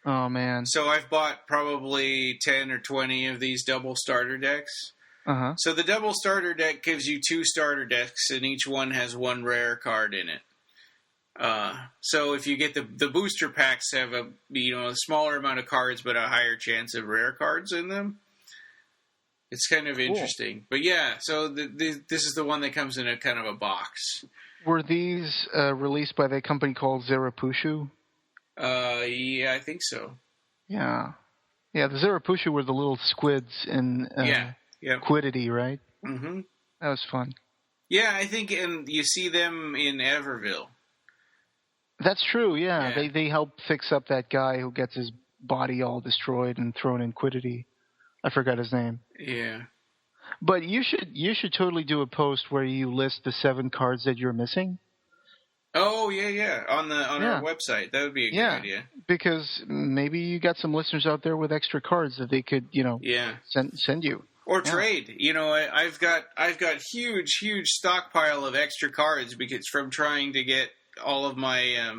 Oh, man. So I've bought probably 10 or 20 of these double starter decks. Uh-huh. So the double starter deck gives you 2 starter decks, and each one has 1 rare card in it. So if you get the booster packs have a smaller amount of cards, but a higher chance of rare cards in them. It's kind of interesting. Cool. But yeah, so this is the one that comes in a kind of a box. Were these released by the company called Zerapushu? Yeah, I think so. Yeah. Yeah, the Zerapushu were the little squids in Quiddity, right? Mm-hmm. That was fun. Yeah, I think you see them in Everville. That's true, yeah. They help fix up that guy who gets his body all destroyed and thrown in Quiddity. I forgot his name. Yeah. But you should totally do a post where you list the 7 cards that you're missing. Oh, yeah. On our website. That would be a good idea. Because maybe you got some listeners out there with extra cards that they could, send you. Or trade. I've got huge stockpile of extra cards because from trying to get all of my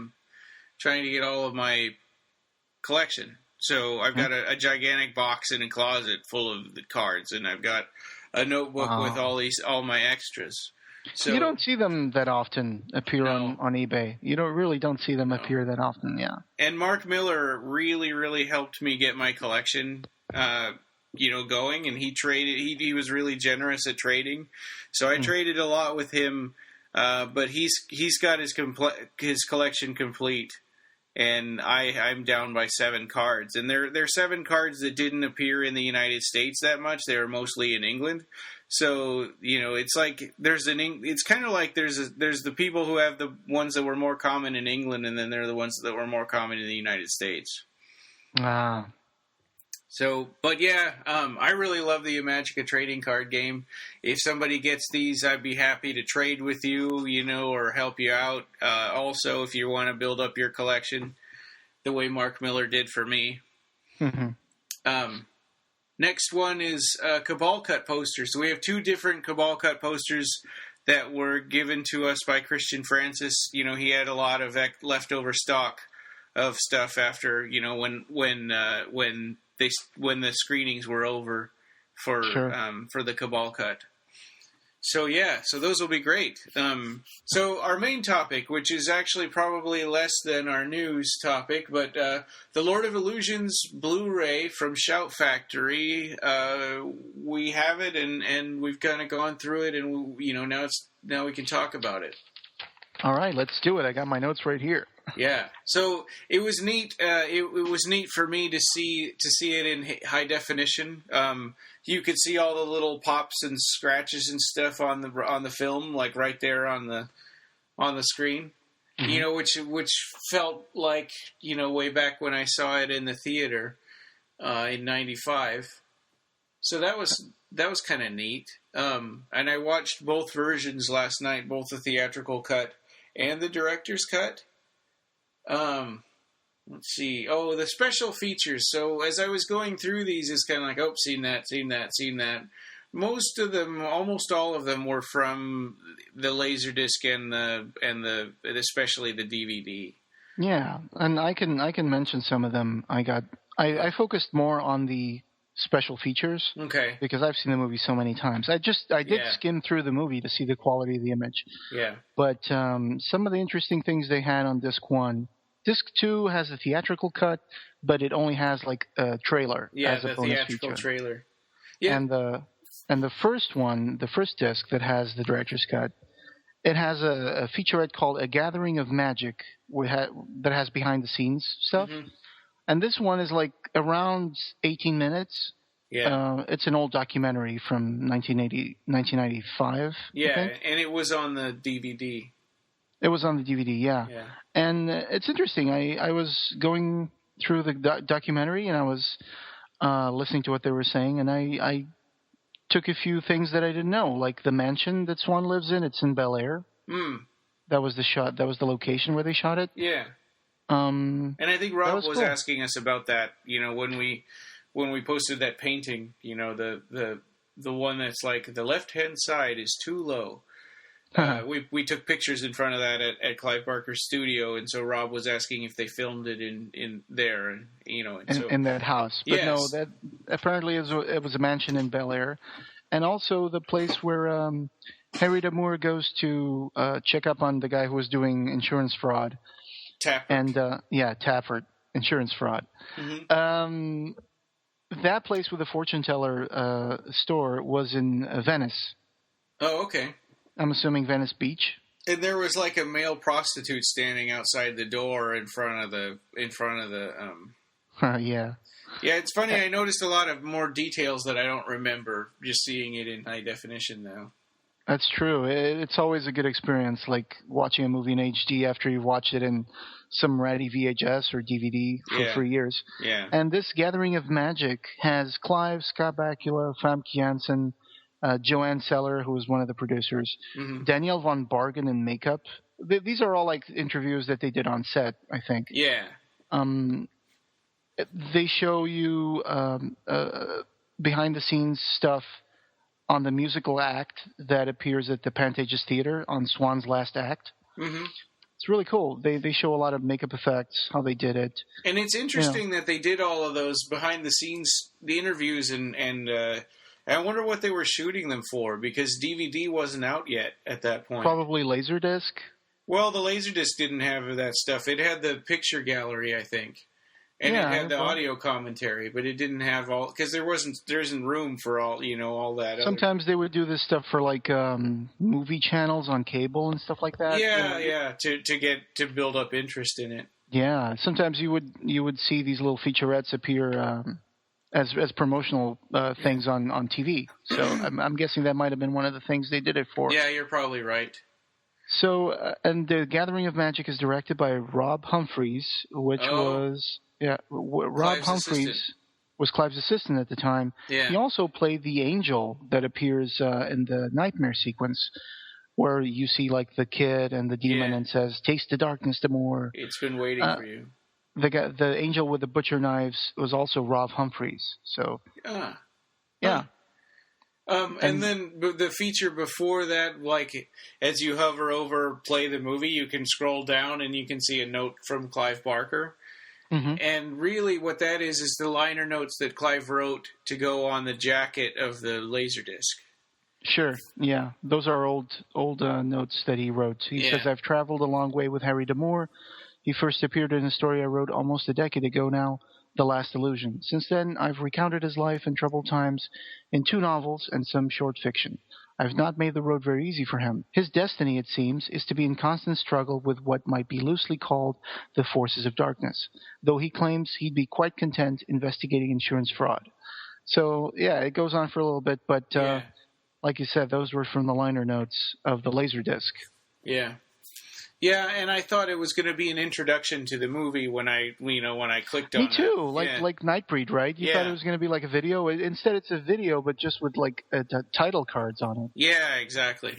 collection. So I've got a gigantic box in a closet full of the cards, and I've got a notebook with all my extras. So you don't see them that often appear on eBay. You don't see them appear that often, yeah. And Mark Miller really, really helped me get my collection going, and he traded. He was really generous at trading, so I traded a lot with him. But he's got his collection complete, and I'm down by 7 cards, and they're 7 cards that didn't appear in the United States that much. They were mostly in England, so it's like it's kind of like there's the people who have the ones that were more common in England, and then there are the ones that were more common in the United States. Wow. So, but yeah, I really love the Imajica trading card game. If somebody gets these, I'd be happy to trade with you, or help you out. Also, if you want to build up your collection the way Mark Miller did for me. Mm-hmm. Next one is Cabal cut posters. So we have 2 different Cabal cut posters that were given to us by Christian Francis. He had a lot of leftover stock of stuff after, when the screenings were over for the Cabal cut. So those will be great. So our main topic, which is actually probably less than our news topic, but the Lord of Illusions Blu-ray from Shout Factory. We have it, and we've kind of gone through it, and now we can talk about it. All right, let's do it. I got my notes right here. Yeah, so it was neat. It was neat for me to see it in high definition. You could see all the little pops and scratches and stuff on the film, like right there on the screen. Mm-hmm. Which felt like way back when I saw it in the theater in '95. So that was kind of neat. And I watched both versions last night, both the theatrical cut and the director's cut. Let's see. Oh, the special features. So as I was going through these, it's kind of like, seen that. Most of them, almost all of them, were from the Laserdisc and especially the DVD. Yeah, and I can mention some of them. I focused more on the special features. Okay. Because I've seen the movie so many times. I did skim through the movie to see the quality of the image. Yeah. But some of the interesting things they had on disc 1. Disc 2 has a theatrical cut, but it only has like a trailer as a bonus feature. Yeah, the theatrical trailer. Yeah. And the first one, the first disc that has the director's cut, it has a featurette called A Gathering of Magic that has behind the scenes stuff. Mm-hmm. And this one is like around 18 minutes. Yeah. It's an old documentary from 1995. Yeah, and it was on the DVD. It was on the DVD, yeah. And it's interesting. I was going through the documentary, and I was listening to what they were saying, and I took a few things that I didn't know, like the mansion that Swan lives in. It's in Bel Air. That was the shot. That was the location where they shot it. Yeah. And I think Rob was cool. Asking us about that. When we posted that painting. The one that's like the left hand side is too low. We took pictures in front of that at Clive Barker's studio, and so Rob was asking if they filmed it in there, in that house. But no, that apparently it was a mansion in Bel Air, and also the place where Harry D'Amour goes to check up on the guy who was doing insurance fraud. Tappert. And Tappert, insurance fraud. Mm-hmm. That place with the fortune teller store was in Venice. Oh, okay. I'm assuming Venice Beach. And there was like a male prostitute standing outside the door in front of the. Yeah. Yeah, it's funny. I noticed a lot of more details that I don't remember just seeing it in high definition now. That's true. It's always a good experience, like watching a movie in HD after you've watched it in some ratty VHS or DVD for years. Yeah. And this Gathering of Magic has Clive, Scott Bakula, Famke Janssen, Joanne Seller, who was one of the producers, mm-hmm. Danielle von Bargen in makeup. These are all like interviews that they did on set, I think. Yeah. They show you behind-the-scenes stuff on the musical act that appears at the Pantages Theater on Swan's last act. Mm-hmm. It's really cool. They show a lot of makeup effects, how they did it. And it's interesting that they did all of those behind-the-scenes, the interviews, and I wonder what they were shooting them for, because DVD wasn't out yet at that point. Probably Laserdisc? Well, the Laserdisc didn't have that stuff. It had the picture gallery, I think. And it had the audio commentary, but it didn't have all, because there isn't room for all that. Sometimes they would do this stuff for like movie channels on cable and stuff like that. Yeah, to build up interest in it. Yeah, sometimes you would see these little featurettes appear as promotional things on TV. So I'm guessing that might have been one of the things they did it for. Yeah, you're probably right. So, and the Gathering of Magic is directed by Rob Humphreys, which was... Yeah, Rob Humphreys was Clive's assistant at the time. Yeah. He also played the angel that appears in the nightmare sequence, where you see like the kid and the demon and says, "Taste the darkness, D'Amour." It's been waiting for you. The angel with the butcher knives was also Rob Humphreys. So, yeah. And then the feature before that, like as you hover over play the movie, you can scroll down and you can see a note from Clive Barker. Mm-hmm. And really what that is the liner notes that Clive wrote to go on the jacket of the Laserdisc. Sure. Yeah. Those are old notes that he wrote. He says, I've traveled a long way with Harry D'Amour. He first appeared in a story I wrote almost a decade ago now, The Last Illusion. Since then, I've recounted his life and troubled times in 2 novels and some short fiction. I've not made the road very easy for him. His destiny, it seems, is to be in constant struggle with what might be loosely called the forces of darkness, though he claims he'd be quite content investigating insurance fraud. So, yeah, it goes on for a little bit, but like you said, those were from the liner notes of the Laserdisc. Yeah. Yeah, and I thought it was going to be an introduction to the movie when I clicked on it. Me too, like Nightbreed, right? You thought it was going to be like a video. Instead, it's a video, but just with like title cards on it. Yeah, exactly.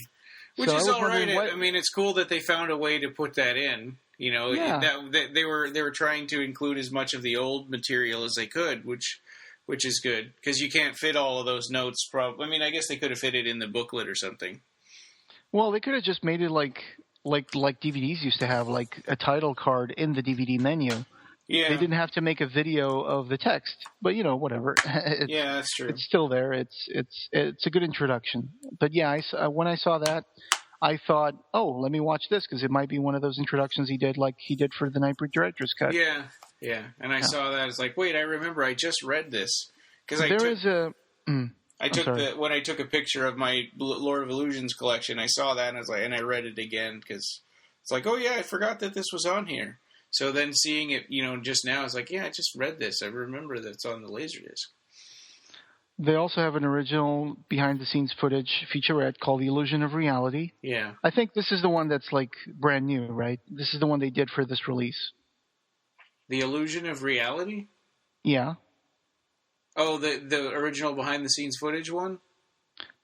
Which is all right. I mean, it's cool that they found a way to put that in. You know, that they were trying to include as much of the old material as they could, which is good because you can't fit all of those notes. I mean, I guess they could have fit it in the booklet or something. Well, they could have just made it like DVDs used to have, like a title card in the DVD menu. Yeah. They didn't have to make a video of the text, but whatever. Yeah, that's true. It's still there. It's a good introduction. But yeah, when I saw that, I thought, oh, let me watch this because it might be one of those introductions he did, like he did for the Nightbreed Director's Cut. Yeah, yeah. And I saw that. It's like, wait, I remember I just read this because when I took a picture of my Lord of Illusions collection, I saw that and I was like, and I read it again because it's like, oh yeah, I forgot that this was on here. So then seeing it, just now, it's like, yeah, I just read this. I remember that it's on the Laserdisc. They also have an original behind-the-scenes footage featurette called The Illusion of Reality. Yeah. I think this is the one that's like brand new, right? This is the one they did for this release. The Illusion of Reality? Yeah. Oh, the original behind-the-scenes footage one?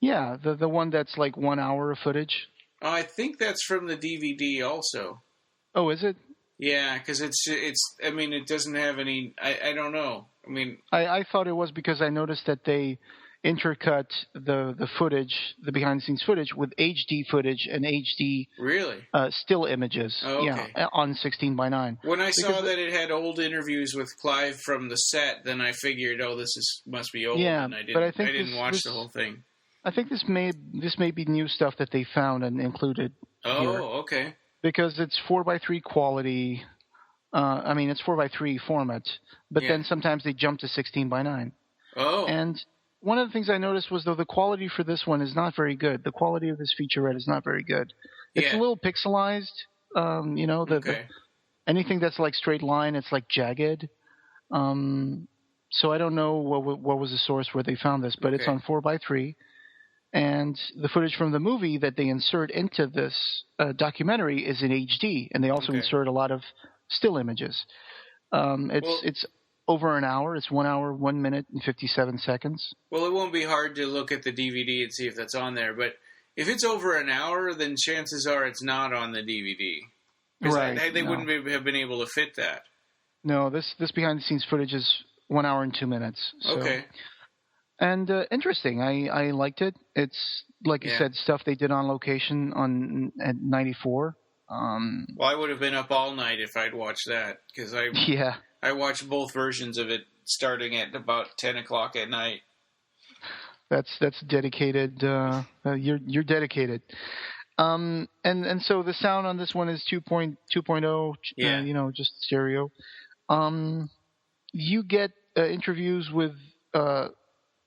Yeah, the one that's like 1 hour of footage. Oh, I think that's from the DVD also. Oh, is it? Yeah, because it's. I mean, it doesn't have any. I don't know. I mean, I thought it was because I noticed that they intercut the footage, the behind-the-scenes footage, with HD footage and HD still images. Oh, okay. Yeah, on 16:9. When I saw that it had old interviews with Clive from the set, then I figured, oh, this must be old. Yeah, and I but I didn't watch the whole thing. I think this may be new stuff that they found and included. Oh, here. Okay. Because it's 4:3 quality. I mean, it's 4:3 format, but then sometimes they jump to 16:9. Oh. And one of the things I noticed was, though, the quality for this one is not very good. The quality of this featurette is not very good. It's a little pixelized. Anything that's like straight line, it's like jagged. So I don't know what was the source where they found this, but it's on 4:3. And the footage from the movie that they insert into this documentary is in HD, and they also insert a lot of still images. It's over an hour. It's 1 hour, 1 minute, and 57 seconds. Well, it won't be hard to look at the DVD and see if that's on there, but if it's over an hour, then chances are it's not on the DVD. Right. They wouldn't have been able to fit that. No, this behind-the-scenes footage is 1 hour and 2 minutes. So. Okay. And interesting. I liked it. It's, like you said, stuff they did on location at 94. Well, I would have been up all night if I'd watched that, because I watched both versions of it starting at about 10 o'clock at night. That's dedicated. You're dedicated. And so the sound on this one is 2.0. Just stereo. You get interviews with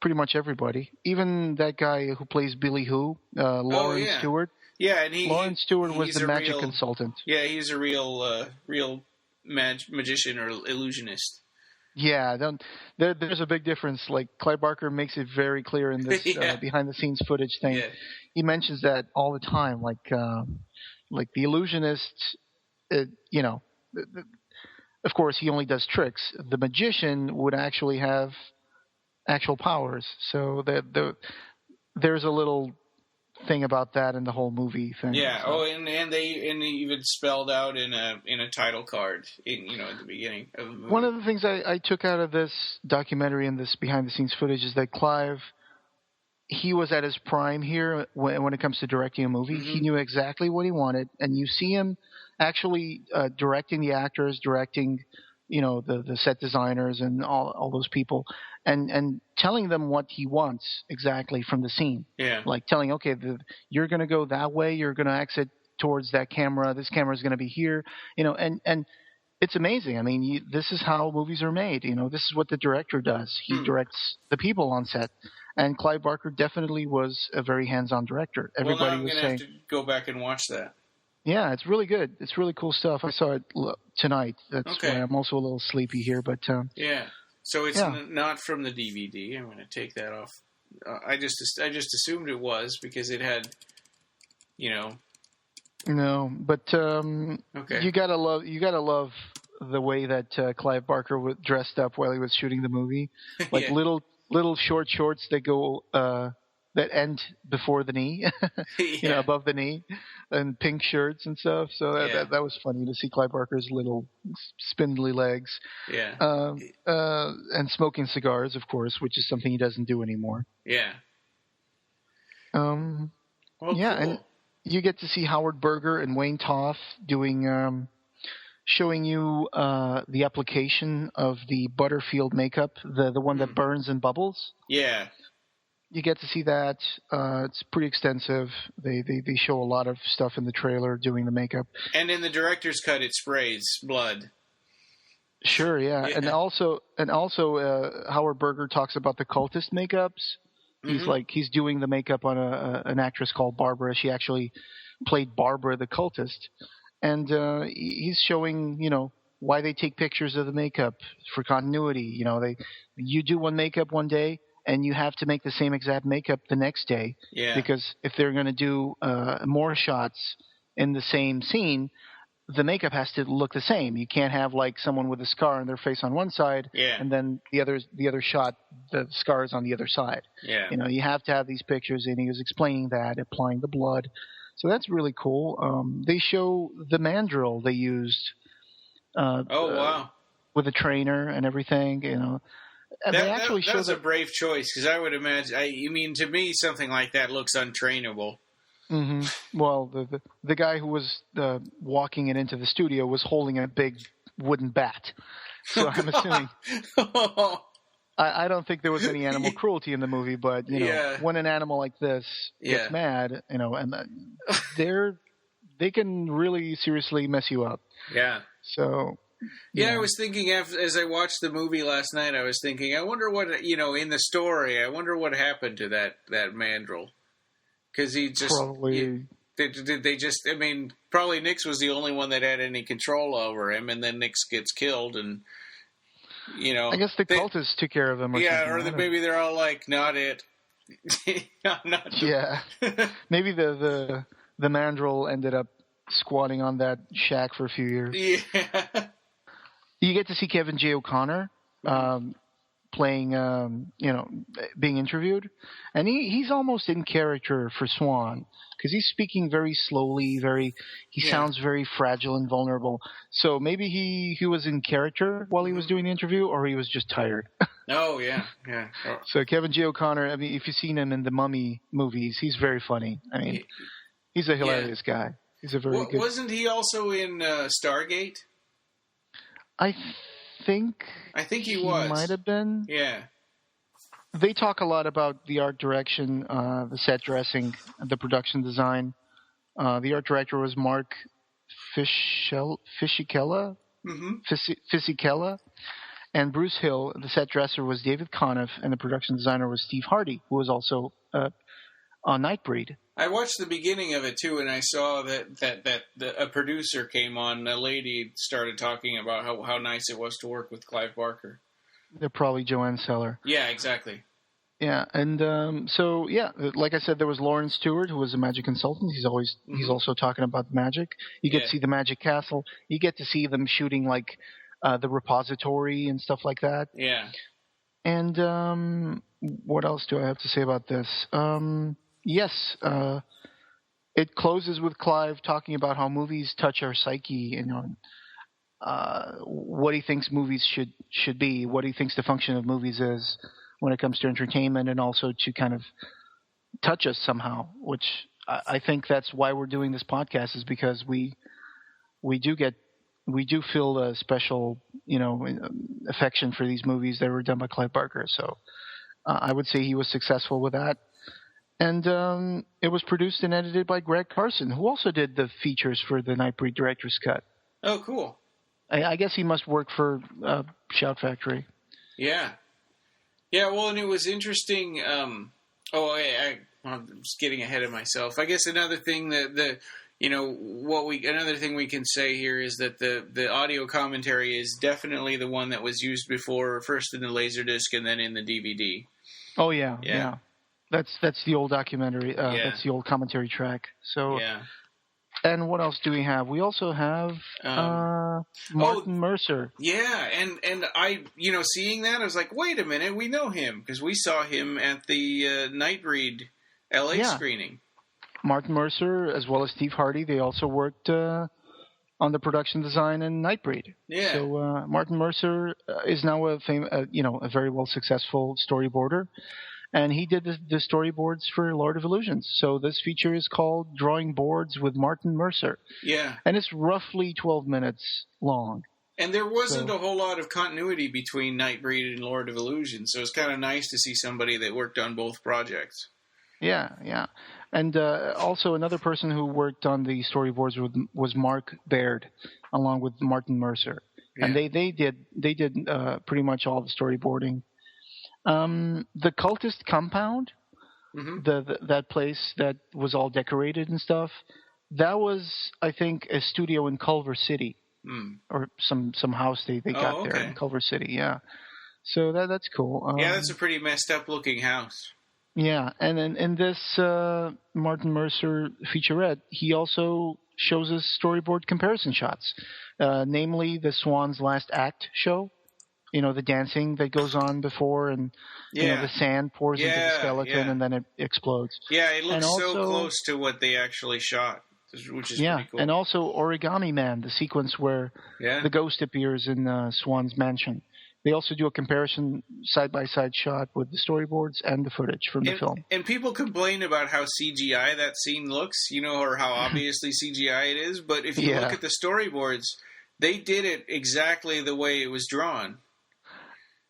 pretty much everybody, even that guy who plays Billy Who, Lauren Stewart. Yeah, and Lauren Stewart was the magic consultant. Yeah, he's a real magician or illusionist. Yeah, there's a big difference. Like Clive Barker makes it very clear in this behind-the-scenes footage thing. Yeah. He mentions that all the time. Like the illusionist, of course, he only does tricks. The magician would actually have actual powers. So there's a little thing about that in the whole movie thing. Yeah. So. Oh, and they even spelled out in a title card at the beginning of the movie. One of the things I took out of this documentary and this behind the scenes footage is that Clive, he was at his prime here when it comes to directing a movie. Mm-hmm. He knew exactly what he wanted, and you see him actually directing the actors, directing the set designers and all those people, and telling them what he wants exactly from the scene. Yeah. Like telling, okay, you're going to go that way, you're going to exit towards that camera, this camera is going to be here, and it's amazing. I mean, this is how movies are made. This is what the director does. He directs the people on set. And Clive Barker definitely was a very hands-on director. Everybody I'm was going to have to go back and watch that. Yeah, it's really good. It's really cool stuff. I saw it tonight. That's Okay. why I'm also a little sleepy here. But yeah, so it's not from the DVD. I'm going to take that off. I just assumed it was because it had, No, but okay. You gotta love the way that Clive Barker was dressed up while he was shooting the movie, like Yeah. little short shorts that go that end before the knee, above the knee, and pink shirts and stuff. So that was funny to see Clive Barker's little spindly legs. Yeah. And smoking cigars, of course, which is something he doesn't do anymore. Yeah. Well, cool. And you get to see Howard Berger and Wayne Toth doing, showing you the application of the Butterfield makeup, the one that burns and bubbles. Yeah. You get to see that. It's pretty extensive. They show a lot of stuff in the trailer doing the makeup. And in the director's cut, it sprays blood. Sure, yeah. And also, Howard Berger talks about the cultist makeups. He's doing the makeup on an actress called Barbara. She actually played Barbara the cultist, and he's showing why they take pictures of the makeup for continuity. You do one makeup one day, and you have to make the same exact makeup the next day. Yeah. Because if they're going to do more shots in the same scene, the makeup has to look the same. You can't have like someone with a scar on their face on one side, and then the other shot, the scar is on the other side. Yeah. You have to have these pictures, and he was explaining that, applying the blood. So that's really cool. They show the mandrel they used. Wow. With a trainer and everything, That was a brave choice, because I would imagine. To me, something like that looks untrainable. Mm-hmm. Well, the guy who was walking it into the studio was holding a big wooden bat, so I'm assuming. I don't think there was any animal cruelty in the movie, but when an animal like this gets mad, and they can really seriously mess you up. Yeah. So. Yeah, I was thinking as I watched the movie last night. I was thinking, I wonder what in the story. I wonder what happened to that mandrel, because he just probably they just. Probably Nix was the only one that had any control over him, and then Nix gets killed, and I guess the cultists took care of him. Maybe they're all like, not it. Not. Yeah, maybe the mandrel ended up squatting on that shack for a few years. Yeah. You get to see Kevin J. O'Connor playing, being interviewed. And he's almost in character for Swan, because he's speaking very slowly, he sounds very fragile and vulnerable. So maybe he was in character while he was doing the interview, or he was just tired. Oh, yeah, yeah. Oh. So Kevin J. O'Connor, if you've seen him in the Mummy movies, he's very funny. He's a hilarious guy. He's a very good... Wasn't he also in Stargate? I think he was. Might have been. Yeah. They talk a lot about the art direction, the set dressing, the production design. The art director was Mark Fisichella. Fisichella. And Bruce Hill. The set dresser was David Conniff, and the production designer was Steve Hardy, who was also on Nightbreed. I watched the beginning of it too, and I saw that a producer came on. A lady started talking about how nice it was to work with Clive Barker. They're probably Joanne Seller. Yeah, exactly. Yeah, and like I said, there was Lawrence Stewart, who was a magic consultant. He's also talking about magic. You get to see the Magic Castle. You get to see them shooting like the repository and stuff like that. Yeah. And what else do I have to say about this? Yes, it closes with Clive talking about how movies touch our psyche, what he thinks movies should be, what he thinks the function of movies is when it comes to entertainment, and also to kind of touch us somehow, which I think that's why we're doing this podcast, is because we do get we do feel a special, affection for these movies that were done by Clive Barker. So I would say he was successful with that. And it was produced and edited by Greg Carson, who also did the features for the Nightbreed Director's Cut. Oh, cool. I guess he must work for Shout Factory. Yeah. Yeah, well, and it was interesting. I'm just getting ahead of myself. I guess another thing another thing we can say here is that the audio commentary is definitely the one that was used before, first in the Laserdisc and then in the DVD. Oh, yeah. That's the old documentary. Yeah. That's the old commentary track. So, yeah. And what else do we have? We also have Martin Mercer. Yeah, and I, seeing that, I was like, wait a minute, we know him, because we saw him at the Nightbreed LA screening. Martin Mercer, as well as Steve Hardy, they also worked on the production design in Nightbreed. Yeah. So Martin Mercer is now a very well successful storyboarder. And he did the storyboards for Lord of Illusions. So this feature is called Drawing Boards with Martin Mercer. Yeah. And it's roughly 12 minutes long. And there wasn't a whole lot of continuity between Nightbreed and Lord of Illusions, so it's kind of nice to see somebody that worked on both projects. Yeah. And also another person who worked on the storyboards was Mark Baird, along with Martin Mercer. Yeah. And they did pretty much all the storyboarding. The Cultist Compound, that place that was all decorated and stuff, that was, I think, a studio in Culver City, or some house they got there in Culver City. Yeah, so that's cool. That's a pretty messed up looking house. Yeah, and in this Martin Mercer featurette, he also shows us storyboard comparison shots, namely the Swan's Last Act show. The dancing that goes on before, and the sand pours into the skeleton and then it explodes. Yeah, it looks so close to what they actually shot, which is pretty cool. And also Origami Man, the sequence where the ghost appears in Swan's mansion. They also do a comparison side-by-side shot with the storyboards and the footage from the film. And people complain about how CGI that scene looks, or how obviously CGI it is, but if you look at the storyboards, they did it exactly the way it was drawn.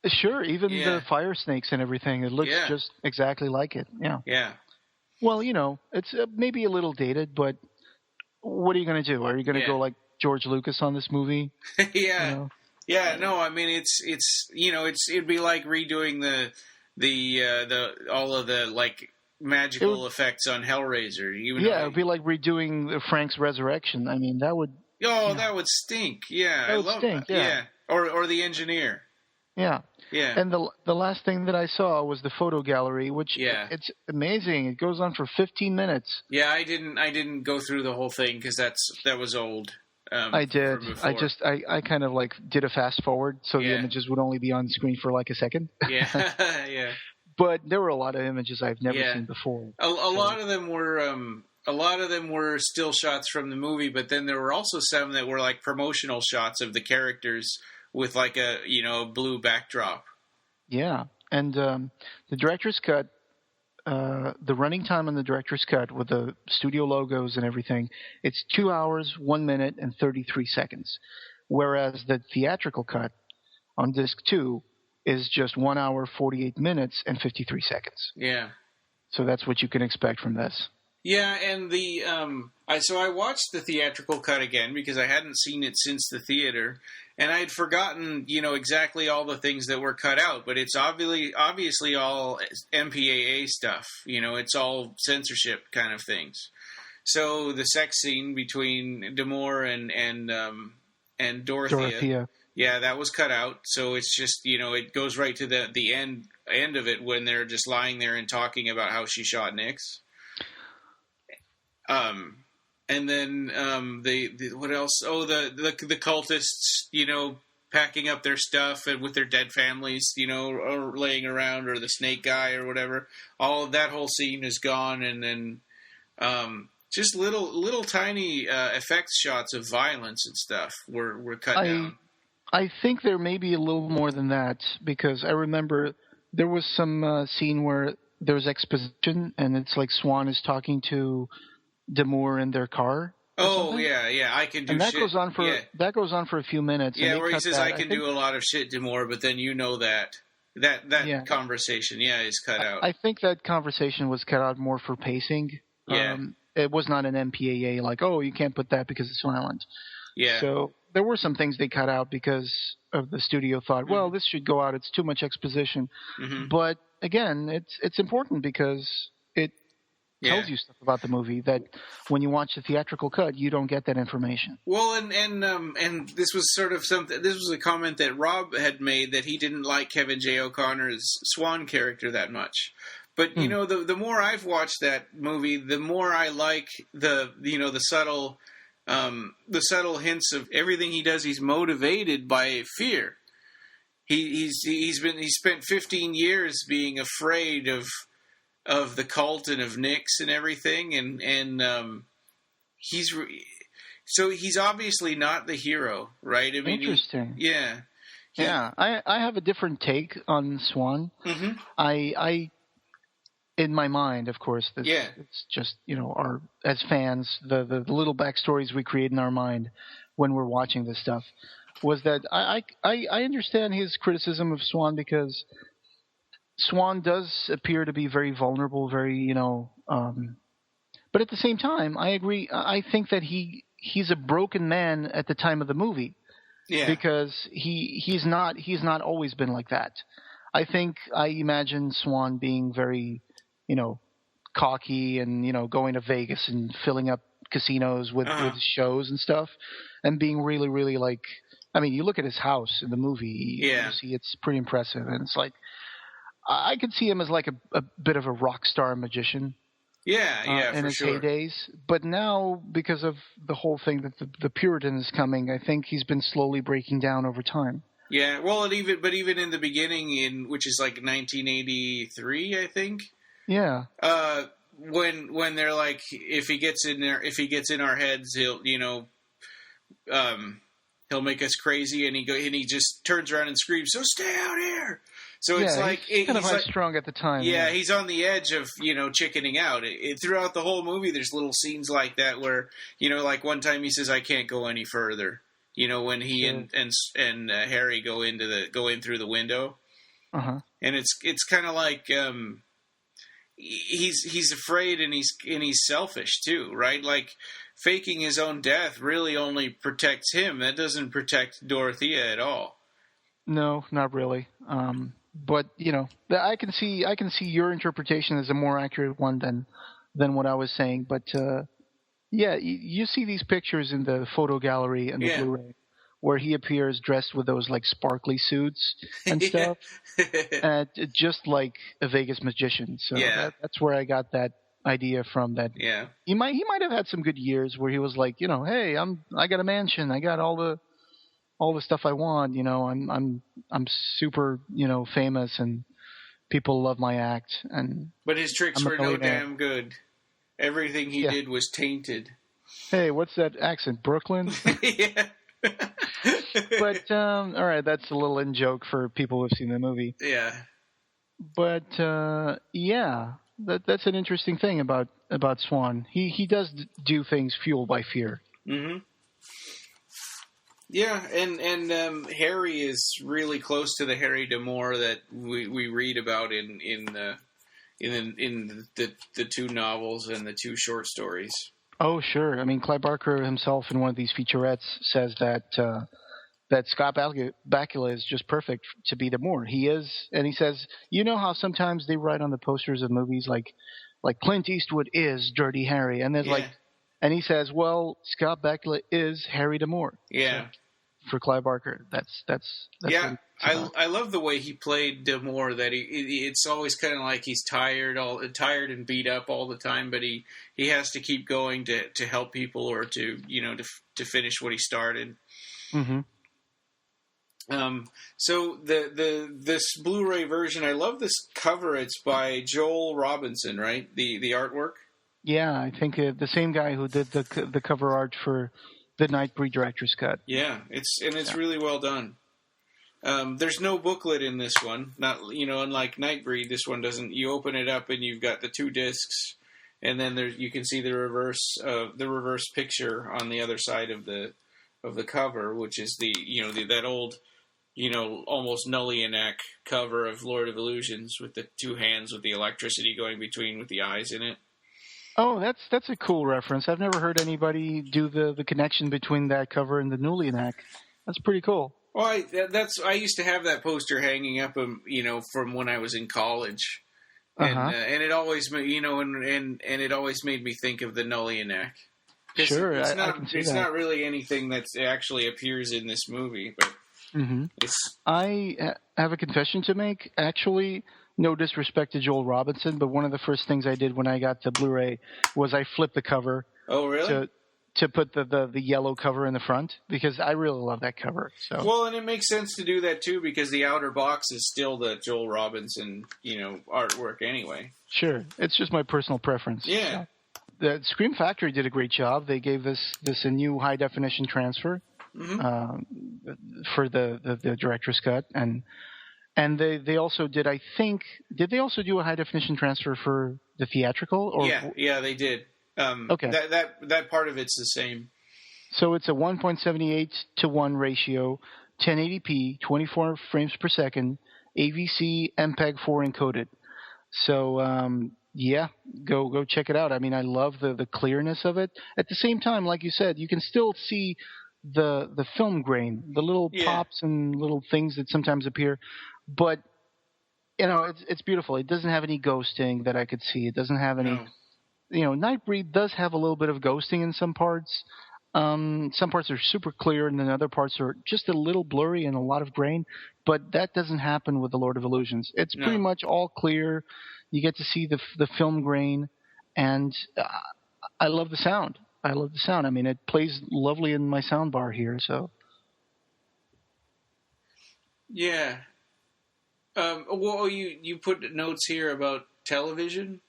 Sure, even the fire snakes and everything, it looks just exactly like it. Yeah. Yeah. Well, it's maybe a little dated, but what are you going to do? Are you going to go like George Lucas on this movie? Yeah. Yeah, no, I mean it'd be like redoing the all of the like magical effects on Hellraiser. It'd be like redoing Frank's Resurrection. I mean, that would that would stink. Yeah, that would stink. Yeah. Or the Engineer. Yeah. Yeah. And the last thing that I saw was the photo gallery, which it's amazing. It goes on for 15 minutes. Yeah, I didn't go through the whole thing because that was old. I did. I kind of like did a fast forward so the images would only be on screen for like a second. Yeah. Yeah. But there were a lot of images I've never seen before. A lot of them were still shots from the movie, but then there were also some that were like promotional shots of the characters with like a blue backdrop. Yeah, and the director's cut, the running time on the director's cut with the studio logos and everything, it's 2 hours, 1 minute, and 33 seconds, whereas the theatrical cut on disc 2 is just 1 hour, 48 minutes, and 53 seconds. Yeah. So that's what you can expect from this. Yeah, and I watched the theatrical cut again because I hadn't seen it since the theater, and I had forgotten, exactly all the things that were cut out, but it's obviously all MPAA stuff. It's all censorship kind of things. So the sex scene between D'Amour and Dorothea. Yeah, that was cut out. So it's just, it goes right to the end of it when they're just lying there and talking about how she shot Nix. And then what else? Oh, the cultists, packing up their stuff and with their dead families, or laying around, or the snake guy or whatever. All of that whole scene is gone, and then just little tiny effects shots of violence and stuff were cut down. I think there may be a little more than that, because I remember there was some scene where there was exposition, and it's like Swan is talking to D'Amour in their car. Oh, yeah, I can do and that shit. goes on for that goes on for a few minutes. Yeah, and where he says, that. I can do a lot of shit, D'Amour, but then that conversation, is cut out. I think that conversation was cut out more for pacing. Yeah. It was not an MPAA like, oh, you can't put that because it's violent. Yeah. So there were some things they cut out because of the studio thought, well, this should go out. It's too much exposition. Mm-hmm. But again, it's important because it tells you stuff about the movie that when you watch the theatrical cut, you don't get that information. Well, and this was sort of something. This was a comment that Rob had made, that he didn't like Kevin J. O'Connor's Swan character that much. But the more I've watched that movie, the more I like the subtle hints of everything he does. He's motivated by fear. He spent 15 years being afraid of the cult and of Nix and everything, and he's obviously not the hero, right? I mean, interesting. Yeah. I have a different take on Swan. Mm-hmm. I in my mind, of course, it's just our as fans the little backstories we create in our mind when we're watching this stuff was that I understand his criticism of Swan because Swan does appear to be very vulnerable, very but at the same time, I agree. I think that he's a broken man at the time of the movie, because he's not always been like that. I imagine Swan being very cocky and going to Vegas and filling up casinos with shows and stuff, and being really, really like. I mean, you look at his house in the movie. You see it's pretty impressive, and it's like. I could see him as like a bit of a rock star magician. In his heydays. But now, because of the whole thing that the Puritan is coming, I think he's been slowly breaking down over time. Yeah, well, even in the beginning, which is like 1983, I think. Yeah. When they're like, if he gets in our heads, he'll make us crazy, and he just turns around and screams, "So stay out here!" So it's he's kind of high strung at the time. Yeah, he's on the edge of chickening out. Throughout the whole movie, there's little scenes like that where like one time he says, "I can't go any further." When he and Harry go in through the window, and it's kind of like he's afraid and he's selfish too, right? Like faking his own death really only protects him. That doesn't protect Dorothea at all. No, not really. But I can see your interpretation as a more accurate one than what I was saying. But you see these pictures in the photo gallery and the Blu-ray where he appears dressed with those like sparkly suits and stuff, just like a Vegas magician. So that's where I got that idea from. That he might have had some good years where he was like, hey, I got a mansion, I got all the stuff I want, I'm super, famous and people love my act. But his tricks were no damn good. Everything he did was tainted. Hey, what's that accent? Brooklyn? Yeah. But, all right, that's a little in-joke for people who have seen the movie. Yeah. But, that's an interesting thing about Swan. He does do things fueled by fear. Mm-hmm. Yeah, and Harry is really close to the Harry D'Amour that we read about in the two novels and the two short stories. Oh, sure. I mean, Clive Barker himself in one of these featurettes says that Scott Bakula is just perfect to be D'Amour. He is, and he says, how sometimes they write on the posters of movies like Clint Eastwood is Dirty Harry, and there's and he says, well, Scott Bakula is Harry D'Amour. Yeah. So, for Clive Barker, that's yeah. I love the way he played D'Amour. That it's always kind of like he's tired and beat up all the time, but he has to keep going to help people or to finish what he started. Mm-hmm. So this Blu-ray version, I love this cover. It's by Joel Robinson, right? The artwork. Yeah, I think the same guy who did the cover art for the Nightbreed director's cut. Yeah, it's really well done. There's no booklet in this one. Not unlike Nightbreed, this one doesn't. You open it up and you've got the two discs, and then you can see the reverse picture on the other side of the cover, which is that old, almost Nullianac cover of Lord of Illusions with the two hands with the electricity going between with the eyes in it. Oh, that's a cool reference. I've never heard anybody do the connection between that cover and the Nullianac. That's pretty cool. Well, I used to have that poster hanging up, from when I was in college, and it always, and it always made me think of the Nullianac. Sure, it's it's not really anything that actually appears in this movie, but I have a confession to make. Actually, no disrespect to Joel Robinson, but one of the first things I did when I got to Blu-ray was I flipped the cover. Oh, really? To put the yellow cover in the front, because I really love that cover. So. Well, and it makes sense to do that too, because the outer box is still the Joel Robinson, artwork anyway. Sure, it's just my personal preference. Yeah. So. The Scream Factory did a great job. They gave this a new high definition transfer for the director's cut, and they also did. I think did they also do a high definition transfer for the theatrical? Or yeah, they did. Okay. That part of it's the same. So it's a 1.78:1 ratio, 1080p, 24 frames per second, AVC MPEG-4 encoded. So go check it out. I mean, I love the clearness of it. At the same time, like you said, you can still see the film grain, the little pops and little things that sometimes appear, but it's beautiful. It doesn't have any ghosting that I could see. It doesn't have any. No. Nightbreed does have a little bit of ghosting in some parts. Some parts are super clear, and then other parts are just a little blurry and a lot of grain. But that doesn't happen with the Lord of Illusions. It's pretty much all clear. You get to see the film grain, and I love the sound. I mean, it plays lovely in my sound bar here. So. Yeah. Well, you put notes here about television.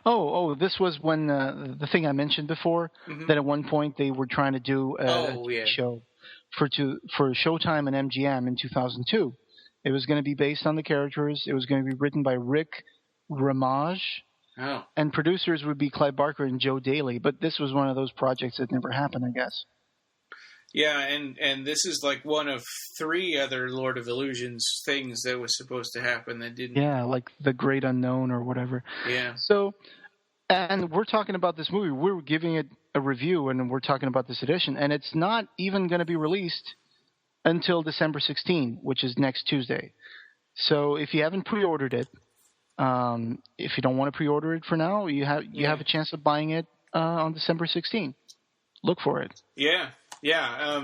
Oh! This was when the thing I mentioned before, that at one point they were trying to do a show for Showtime and MGM in 2002. It was going to be based on the characters. It was going to be written by Rick Ramage, and producers would be Clive Barker and Joe Daly. But this was one of those projects that never happened, I guess. Yeah, and this is like one of 3 other Lord of Illusions things that was supposed to happen that didn't. Yeah, like The Great Unknown or whatever. Yeah. So, and we're talking about this movie. We're giving it a review, and we're talking about this edition. And it's not even going to be released until December 16, which is next Tuesday. So if you haven't pre-ordered it, if you don't want to pre-order it for now, you have a chance of buying it on December 16. Look for it. Yeah. Yeah,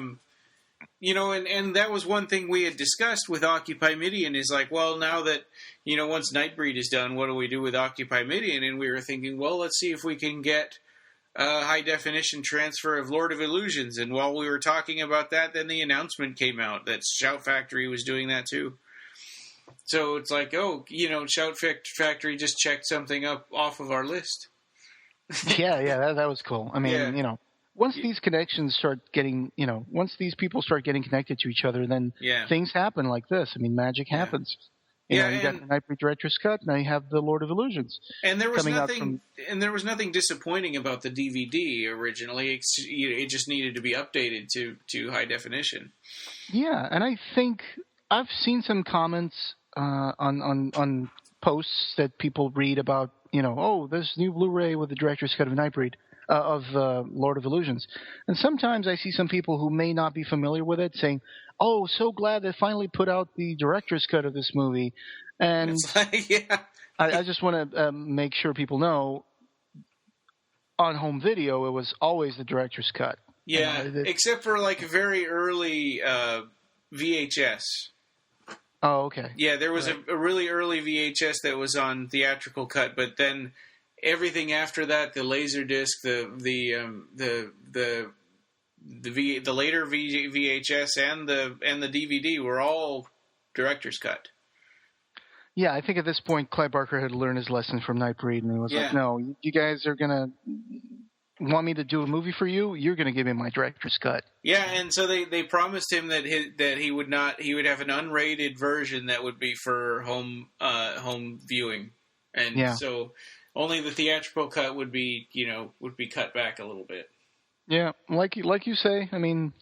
and that was one thing we had discussed with Occupy Midian is like, well, now that, once Nightbreed is done, what do we do with Occupy Midian? And we were thinking, well, let's see if we can get a high-definition transfer of Lord of Illusions. And while we were talking about that, then the announcement came out that Shout Factory was doing that too. So it's like, Shout Factory just checked something off of our list. Yeah, that was cool. I mean, once these connections start getting, once these people start getting connected to each other, then things happen like this. I mean, magic happens. You got the Nightbreed Director's Cut, now you have the Lord of Illusions. And there was nothing disappointing about the DVD originally. It just needed to be updated to high definition. Yeah, and I think I've seen some comments on posts that people read about, there's new Blu-ray with the Director's Cut of Nightbreed. Of Lord of Illusions. And sometimes I see some people who may not be familiar with it saying, oh, so glad they finally put out the director's cut of this movie. And I just want to make sure people know on home video, it was always the director's cut. Yeah, except for like very early VHS. Oh, okay. Yeah, there was a really early VHS that was on theatrical cut, but then everything after that, the Laserdisc, the later VHS and the DVD were all director's cut. Yeah, I think at this point Clive Barker had learned his lesson from Nightbreed, and he was like, "No, you guys are gonna want me to do a movie for you. You're gonna give me my director's cut." Yeah, and so they promised him that he would have an unrated version that would be for home viewing, and so. Only the theatrical cut would be cut back a little bit. Yeah, like you say, I mean,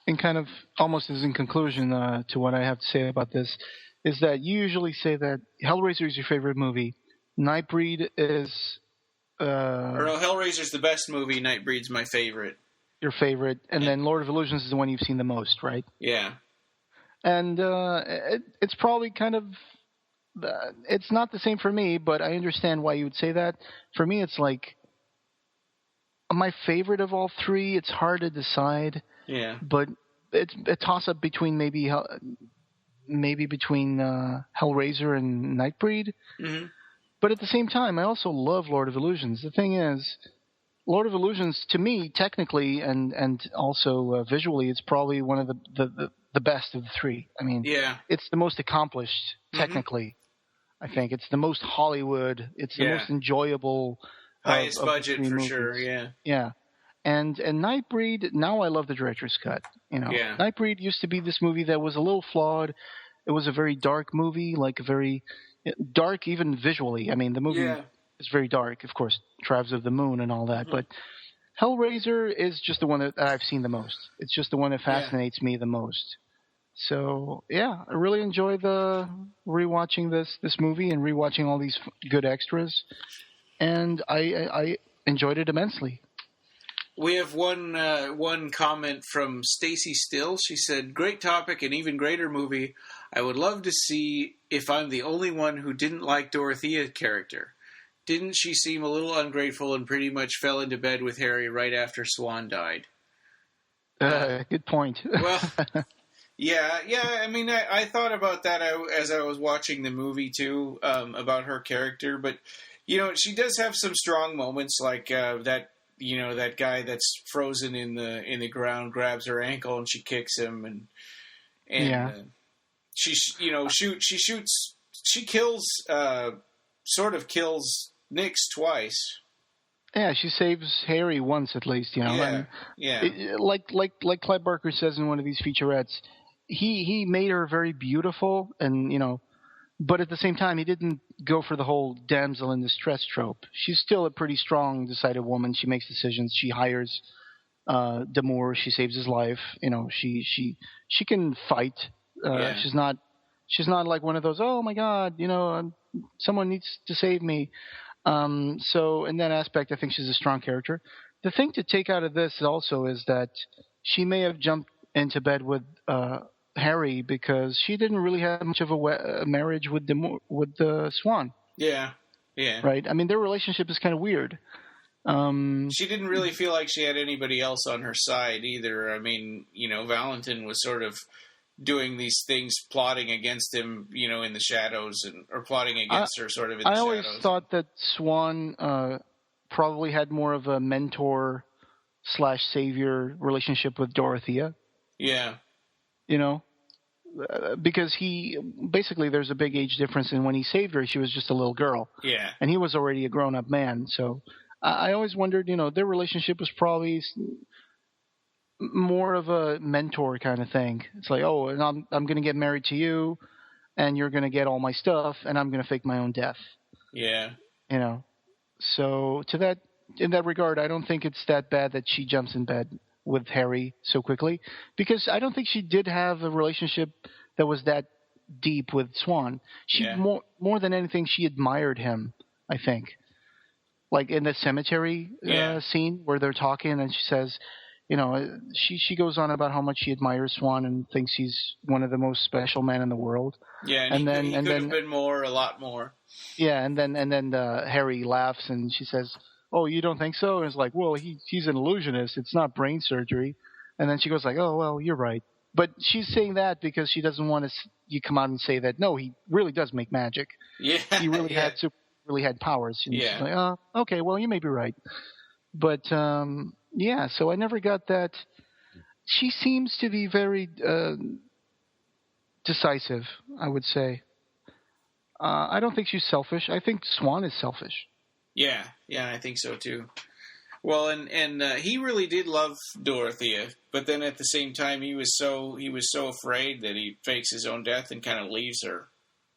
and kind of almost as in conclusion to what I have to say about this, is that you usually say that Hellraiser is your favorite movie. Nightbreed is... or no, Hellraiser's the best movie, Nightbreed's my favorite. Your favorite, and then Lord of Illusions is the one you've seen the most, right? Yeah. And it's probably kind of... it's not the same for me, but I understand why you would say that. For me, it's like... my favorite of all three. It's hard to decide. Yeah. But it's a toss-up between maybe between Hellraiser and Nightbreed. Mm-hmm. But at the same time, I also love Lord of Illusions. The thing is, Lord of Illusions, to me, technically and also visually, it's probably one of the best of the three. I mean, yeah, it's the most accomplished technically. Mm-hmm. I think it's the most Hollywood. It's the most enjoyable. Highest of budget for movies. Sure. Yeah. Yeah. And Nightbreed, now I love the director's cut. Yeah. Nightbreed used to be this movie that was a little flawed. It was a very dark movie, like a very dark even visually. I mean, the movie is very dark, of course, Tribes of the Moon and all that. Mm-hmm. But Hellraiser is just the one that I've seen the most. It's just the one that fascinates me the most. So, yeah, I really enjoy the rewatching this movie and rewatching all these good extras. And I enjoyed it immensely. We have one comment from Stacy Still. She said, "Great topic and even greater movie. I would love to see if I'm the only one who didn't like Dorothea's character. Didn't she seem a little ungrateful and pretty much fell into bed with Harry right after Swan died?" Good point. Well, yeah. I mean, I thought about that as I was watching the movie too, about her character. But she does have some strong moments, like that. That guy that's frozen in the ground grabs her ankle and she kicks him, and she kills Nix twice. Yeah, she saves Harry once at least, Yeah. Like Clive Barker says in one of these featurettes, he made her very beautiful, and but at the same time, he didn't go for the whole damsel in distress trope. She's still a pretty strong, decided woman. She makes decisions. She hires Damour. She saves his life. She can fight. She's not like one of those, oh my God, someone needs to save me. So in that aspect, I think she's a strong character. The thing to take out of this also is that she may have jumped into bed with Harry because she didn't really have much of a marriage with the Swan. Yeah. Right? I mean, their relationship is kind of weird. She didn't really feel like she had anybody else on her side either. I mean, Valentin was sort of doing these things, plotting against him, in the shadows, or plotting against her sort of in the shadows. I always thought that Swan probably had more of a mentor/savior relationship with Dorothea. Yeah. Because there's a big age difference, and when he saved her, she was just a little girl. Yeah. And he was already a grown-up man. So I always wondered, their relationship was probably more of a mentor kind of thing. It's like, oh, and I'm going to get married to you, and you're going to get all my stuff, and I'm going to fake my own death. Yeah. So in that regard, I don't think it's that bad that she jumps in bed with Harry so quickly, because I don't think she did have a relationship that was that deep with Swan. She more than anything, she admired him, I think. Like in the cemetery scene where they're talking, and she says, she goes on about how much she admires Swan and thinks he's one of the most special men in the world. Yeah, and he could have been a lot more. Yeah, and then Harry laughs, and she says, "Oh, you don't think so?" And it's like, well, he's an illusionist. It's not brain surgery. And then she goes like, "Oh, well, you're right." But she's saying that because she doesn't want you come out and say that, no, he really does make magic. Yeah. He really had powers. And yeah. She's like, oh, okay, well, you may be right. But, so I never got that. She seems to be very decisive, I would say. I don't think she's selfish. I think Swan is selfish. Yeah, I think so too. Well, and he really did love Dorothea, but then at the same time he was so afraid that he fakes his own death and kind of leaves her.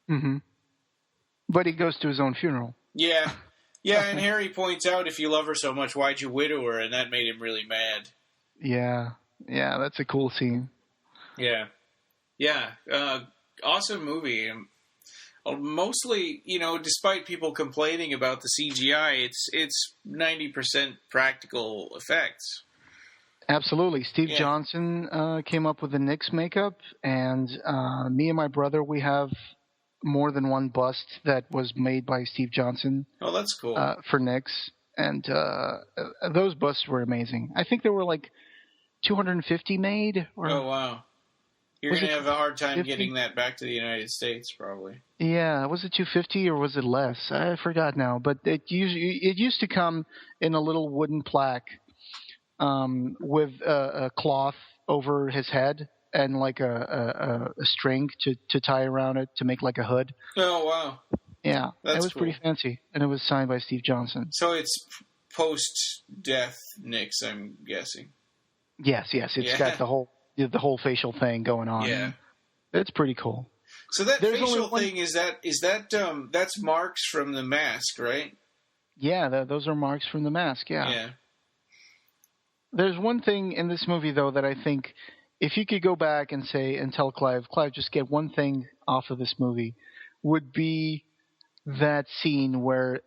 Mm-hmm. But he goes to his own funeral. Yeah, Yeah, and Harry points out, if you love her so much, why'd you widow her? And that made him really mad. Yeah, that's a cool scene. Yeah. Awesome movie. Mostly, despite people complaining about the CGI, it's 90% practical effects. Absolutely. Steve Johnson came up with the Nix makeup, and me and my brother, we have more than one bust that was made by Steve Johnson. Oh, that's cool. For Nix, and those busts were amazing. I think there were like 250 made. Oh, wow. You're going to have a hard time getting that back to the United States, probably. Yeah, was it 250 or was it less? I forgot now. But it used to come in a little wooden plaque with a cloth over his head and like a string to tie around it to make like a hood. Oh, wow. Yeah, That's it was cool. pretty fancy, and it was signed by Steve Johnson. So it's post-death Nix, I'm guessing. Yes, it's got the whole facial thing going on. Yeah, it's pretty cool. So that facial thing is that that's marks from the mask, right? Yeah, those are marks from the mask. Yeah. Yeah. There's one thing in this movie though that I think, if you could go back and tell Clive, just get one thing off of this movie, would be that scene where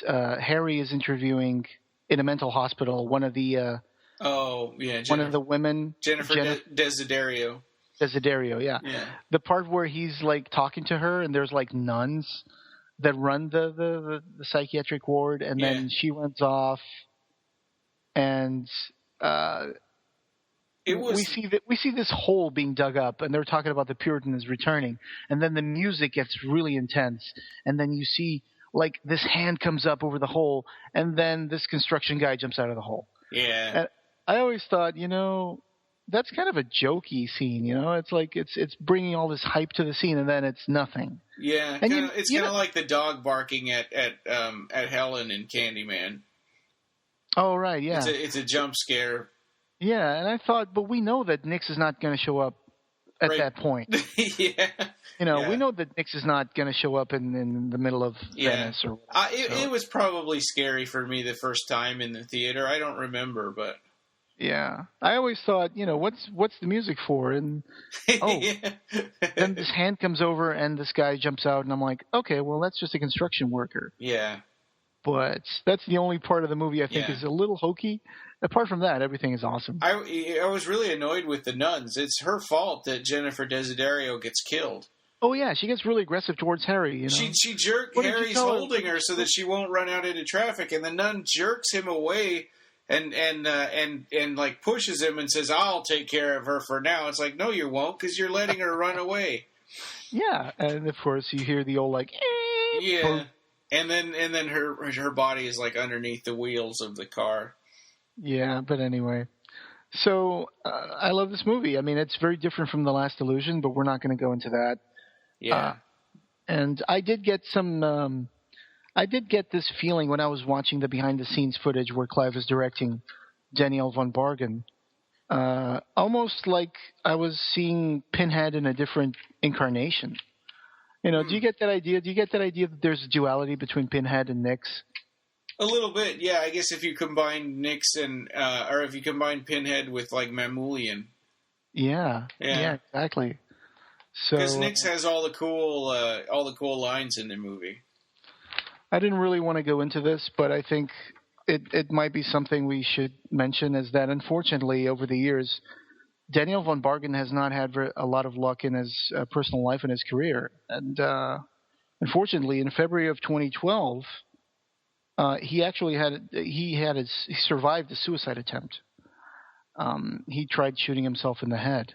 Harry is interviewing in a mental hospital one of the one of the women, Jennifer Desiderio. Desiderio, yeah. The part where he's like talking to her, and there's like nuns that run the psychiatric ward, and then she runs off, and we see this hole being dug up, and they're talking about the Puritan is returning, and then the music gets really intense, and then you see like this hand comes up over the hole, and then this construction guy jumps out of the hole. Yeah. And I always thought, that's kind of a jokey scene, It's like it's bringing all this hype to the scene, and then it's nothing. Yeah, and it's kind of like the dog barking at Helen in Candyman. Oh right, yeah. It's a jump scare. Yeah, and I thought, but we know that Nix is not going to show up at that point. Yeah. We know that Nix is not going to show up in the middle of Venice or whatever. It was probably scary for me the first time in the theater. I don't remember, but yeah, I always thought, what's the music for? And then this hand comes over and this guy jumps out, and I'm like, okay, well that's just a construction worker. Yeah. But that's the only part of the movie I think is a little hokey. Apart from that, everything is awesome. I was really annoyed with the nuns. It's her fault that Jennifer Desiderio gets killed. Oh yeah, she gets really aggressive towards Harry. She jerked. Harry's holding her so that she won't run out into traffic, and the nun jerks him away and like pushes him and says, "I'll take care of her for now." It's like, no, you won't, because you're letting her run away. Yeah, and of course you hear the old like. Yeah, and then her body is like underneath the wheels of the car. Yeah, but anyway. So, I love this movie. I mean, it's very different from The Last Illusion, but we're not going to go into that. Yeah. And I did get this feeling when I was watching the behind-the-scenes footage where Clive is directing Danielle von Bargen. Almost like I was seeing Pinhead in a different incarnation. Do you get that idea? Do you get that idea that there's a duality between Pinhead and Nix? A little bit, yeah. I guess if you combine Nix or if you combine Pinhead with like Mamoulian. Yeah, exactly. So because Nix has all the cool lines in the movie. I didn't really want to go into this, but I think it might be something we should mention, is that unfortunately over the years, Daniel von Bargen has not had a lot of luck in his personal life and his career, and unfortunately, in February of 2012. He survived a suicide attempt. He tried shooting himself in the head.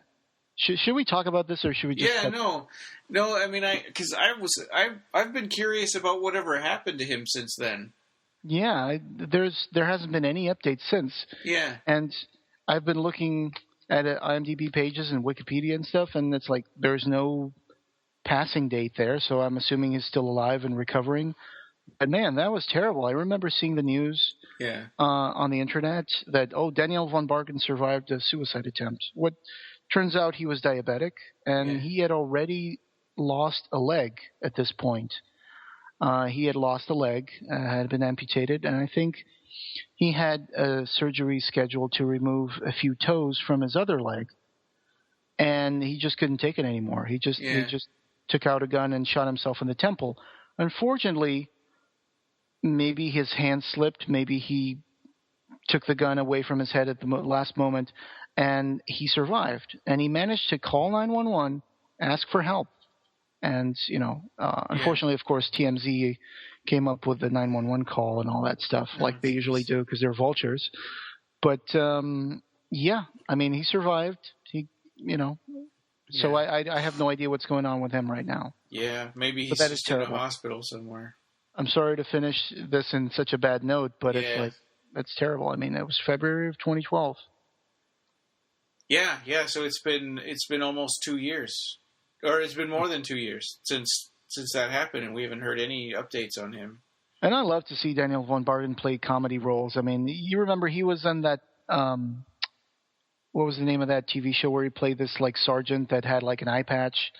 Should we talk about this, or should we just? Yeah, no. I mean, I've been curious about whatever happened to him since then. Yeah, there hasn't been any updates since. Yeah, and I've been looking at IMDb pages and Wikipedia and stuff, and it's like there's no passing date there. So I'm assuming he's still alive and recovering. But man, that was terrible. I remember seeing the news on the internet that, Daniel von Bargen survived a suicide attempt. What turns out he was diabetic, and he had already lost a leg at this point. He had lost a leg, had been amputated, and I think he had a surgery scheduled to remove a few toes from his other leg, and he just couldn't take it anymore. He just took out a gun and shot himself in the temple. Unfortunately, maybe his hand slipped, maybe he took the gun away from his head at the last moment, and he survived. And he managed to call 911, ask for help. And, unfortunately, of course, TMZ came up with the 911 call and all that stuff, like they usually do, because they're vultures. But, he survived. So I have no idea what's going on with him right now. Yeah, maybe he's just in a hospital somewhere. I'm sorry to finish this in such a bad note, but it's like, that's terrible. I mean, it was February of 2012. Yeah. So it's been almost 2 years. Or it's been more than 2 years since that happened, and we haven't heard any updates on him. And I love to see Daniel von Bargen play comedy roles. I mean, you remember he was in that what was the name of that TV show where he played this like sergeant that had like an eye patch?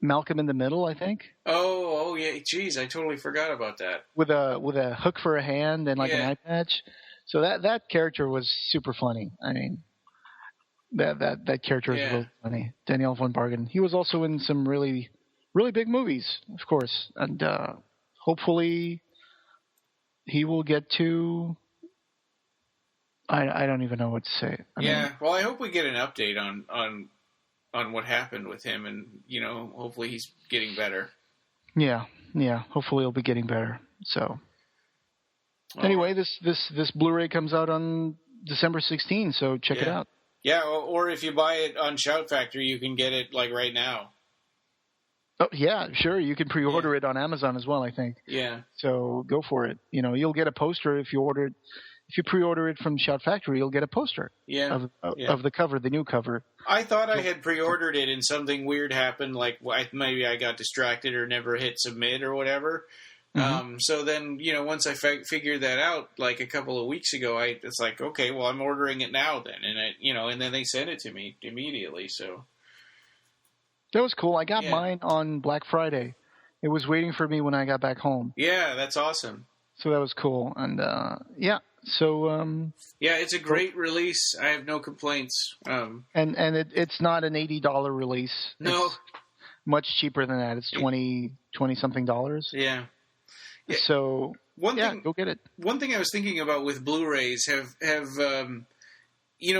Malcolm in the Middle, I think. Oh yeah. Jeez, I totally forgot about that. With a hook for a hand and like an eye patch. So that character was super funny. I mean, that character is really funny. Daniel von Bargen. He was also in some really, really big movies, of course, and hopefully he will get to. I don't even know what to say. I mean, well, I hope we get an update on what happened with him, and hopefully he's getting better. Yeah. Hopefully he'll be getting better. So anyway, this Blu-ray comes out on December 16th, so check it out. Yeah, or if you buy it on Shout Factory, you can get it like right now. Oh yeah, sure. You can pre-order it on Amazon as well, I think. Yeah. So go for it. You'll get a poster if you order it. If you pre-order it from Shout Factory, you'll get a poster of the cover, the new cover. I thought I had pre-ordered it and something weird happened, like maybe I got distracted or never hit submit or whatever. Mm-hmm. So then, once I figured that out, like a couple of weeks ago, it's like, okay, well, I'm ordering it now then. And and then they sent it to me immediately. So that was cool. I got mine on Black Friday. It was waiting for me when I got back home. Yeah, that's awesome. So that was cool. And, So it's a great release. I have no complaints. And it's not an $80 release. No, it's much cheaper than that. It's $20 something. Yeah. So go get it. One thing I was thinking about with Blu-rays have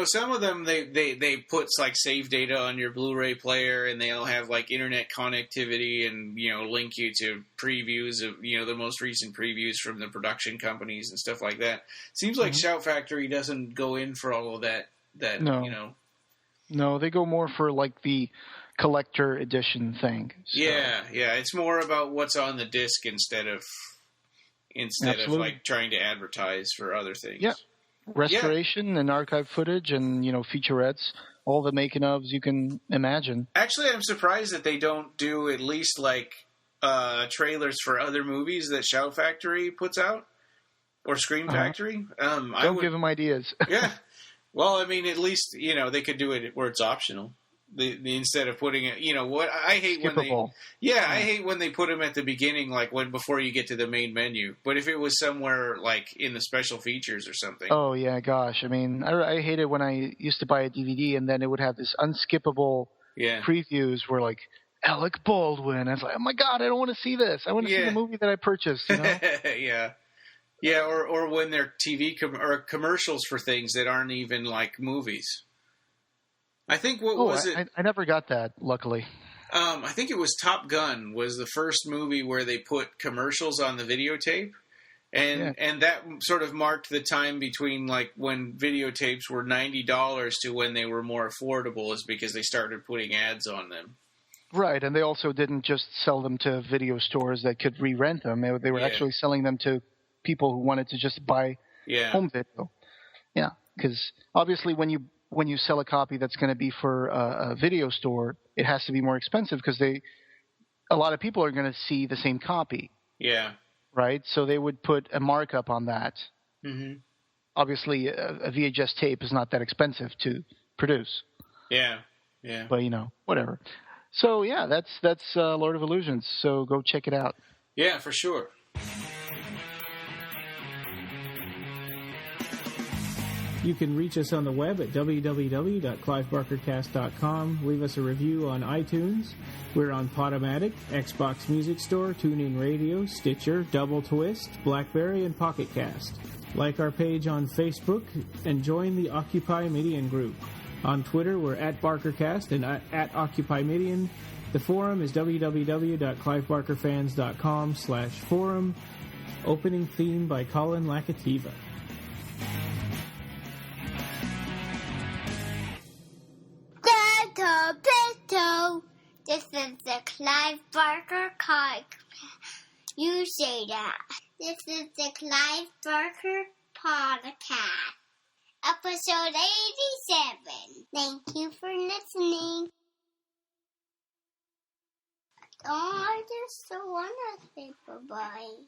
some of them they put like save data on your Blu-ray player, and they'll have like internet connectivity and link you to previews of the most recent previews from the production companies and stuff like that. Seems like Shout Factory doesn't go in for all of that. No, they go more for like the collector edition thing. So. Yeah, it's more about what's on the disc instead of like trying to advertise for other things. Yeah. Restoration and archive footage and, featurettes, all the making ofs you can imagine. Actually, I'm surprised that they don't do at least like trailers for other movies that Shout Factory puts out or Screen Factory. Don't give them ideas. Yeah. Well, I mean, at least, they could do it where it's optional. Instead of putting it, what I hate Skippable. I hate when they put them at the beginning, like before you get to the main menu. But if it was somewhere like in the special features or something. Oh yeah, gosh. I mean, I hate it when I used to buy a DVD and then it would have this unskippable previews where like Alec Baldwin. I was like, oh my god, I don't want to see this. I want to see the movie that I purchased. Yeah, or when they're TV or commercials for things that aren't even like movies. I think I never got that, luckily. I think it was Top Gun was the first movie where they put commercials on the videotape. And that sort of marked the time between like when videotapes were $90 to when they were more affordable, is because they started putting ads on them. Right, and they also didn't just sell them to video stores that could re-rent them. They were actually selling them to people who wanted to just buy home video. Yeah, because obviously when you sell a copy that's going to be for a video store, it has to be more expensive because a lot of people are going to see the same copy. Yeah. Right? So they would put a markup on that. Mm-hmm. Obviously, a VHS tape is not that expensive to produce. Yeah. But, whatever. So, yeah, that's Lord of Illusions. So go check it out. Yeah, for sure. You can reach us on the web at www.clivebarkercast.com. Leave us a review on iTunes. We're on Podomatic, Xbox Music Store, TuneIn Radio, Stitcher, Double Twist, BlackBerry, and Pocket Cast. Like our page on Facebook and join the Occupy Midian group. On Twitter, we're at BarkerCast and at Occupy Midian. The forum is www.clivebarkerfans.com/forum. Opening theme by Colin Lakativa. This is the Clive Barker podcast. You say that. This is the Clive Barker podcast. Episode 87. Thank you for listening. Oh, I just want to say bye-bye.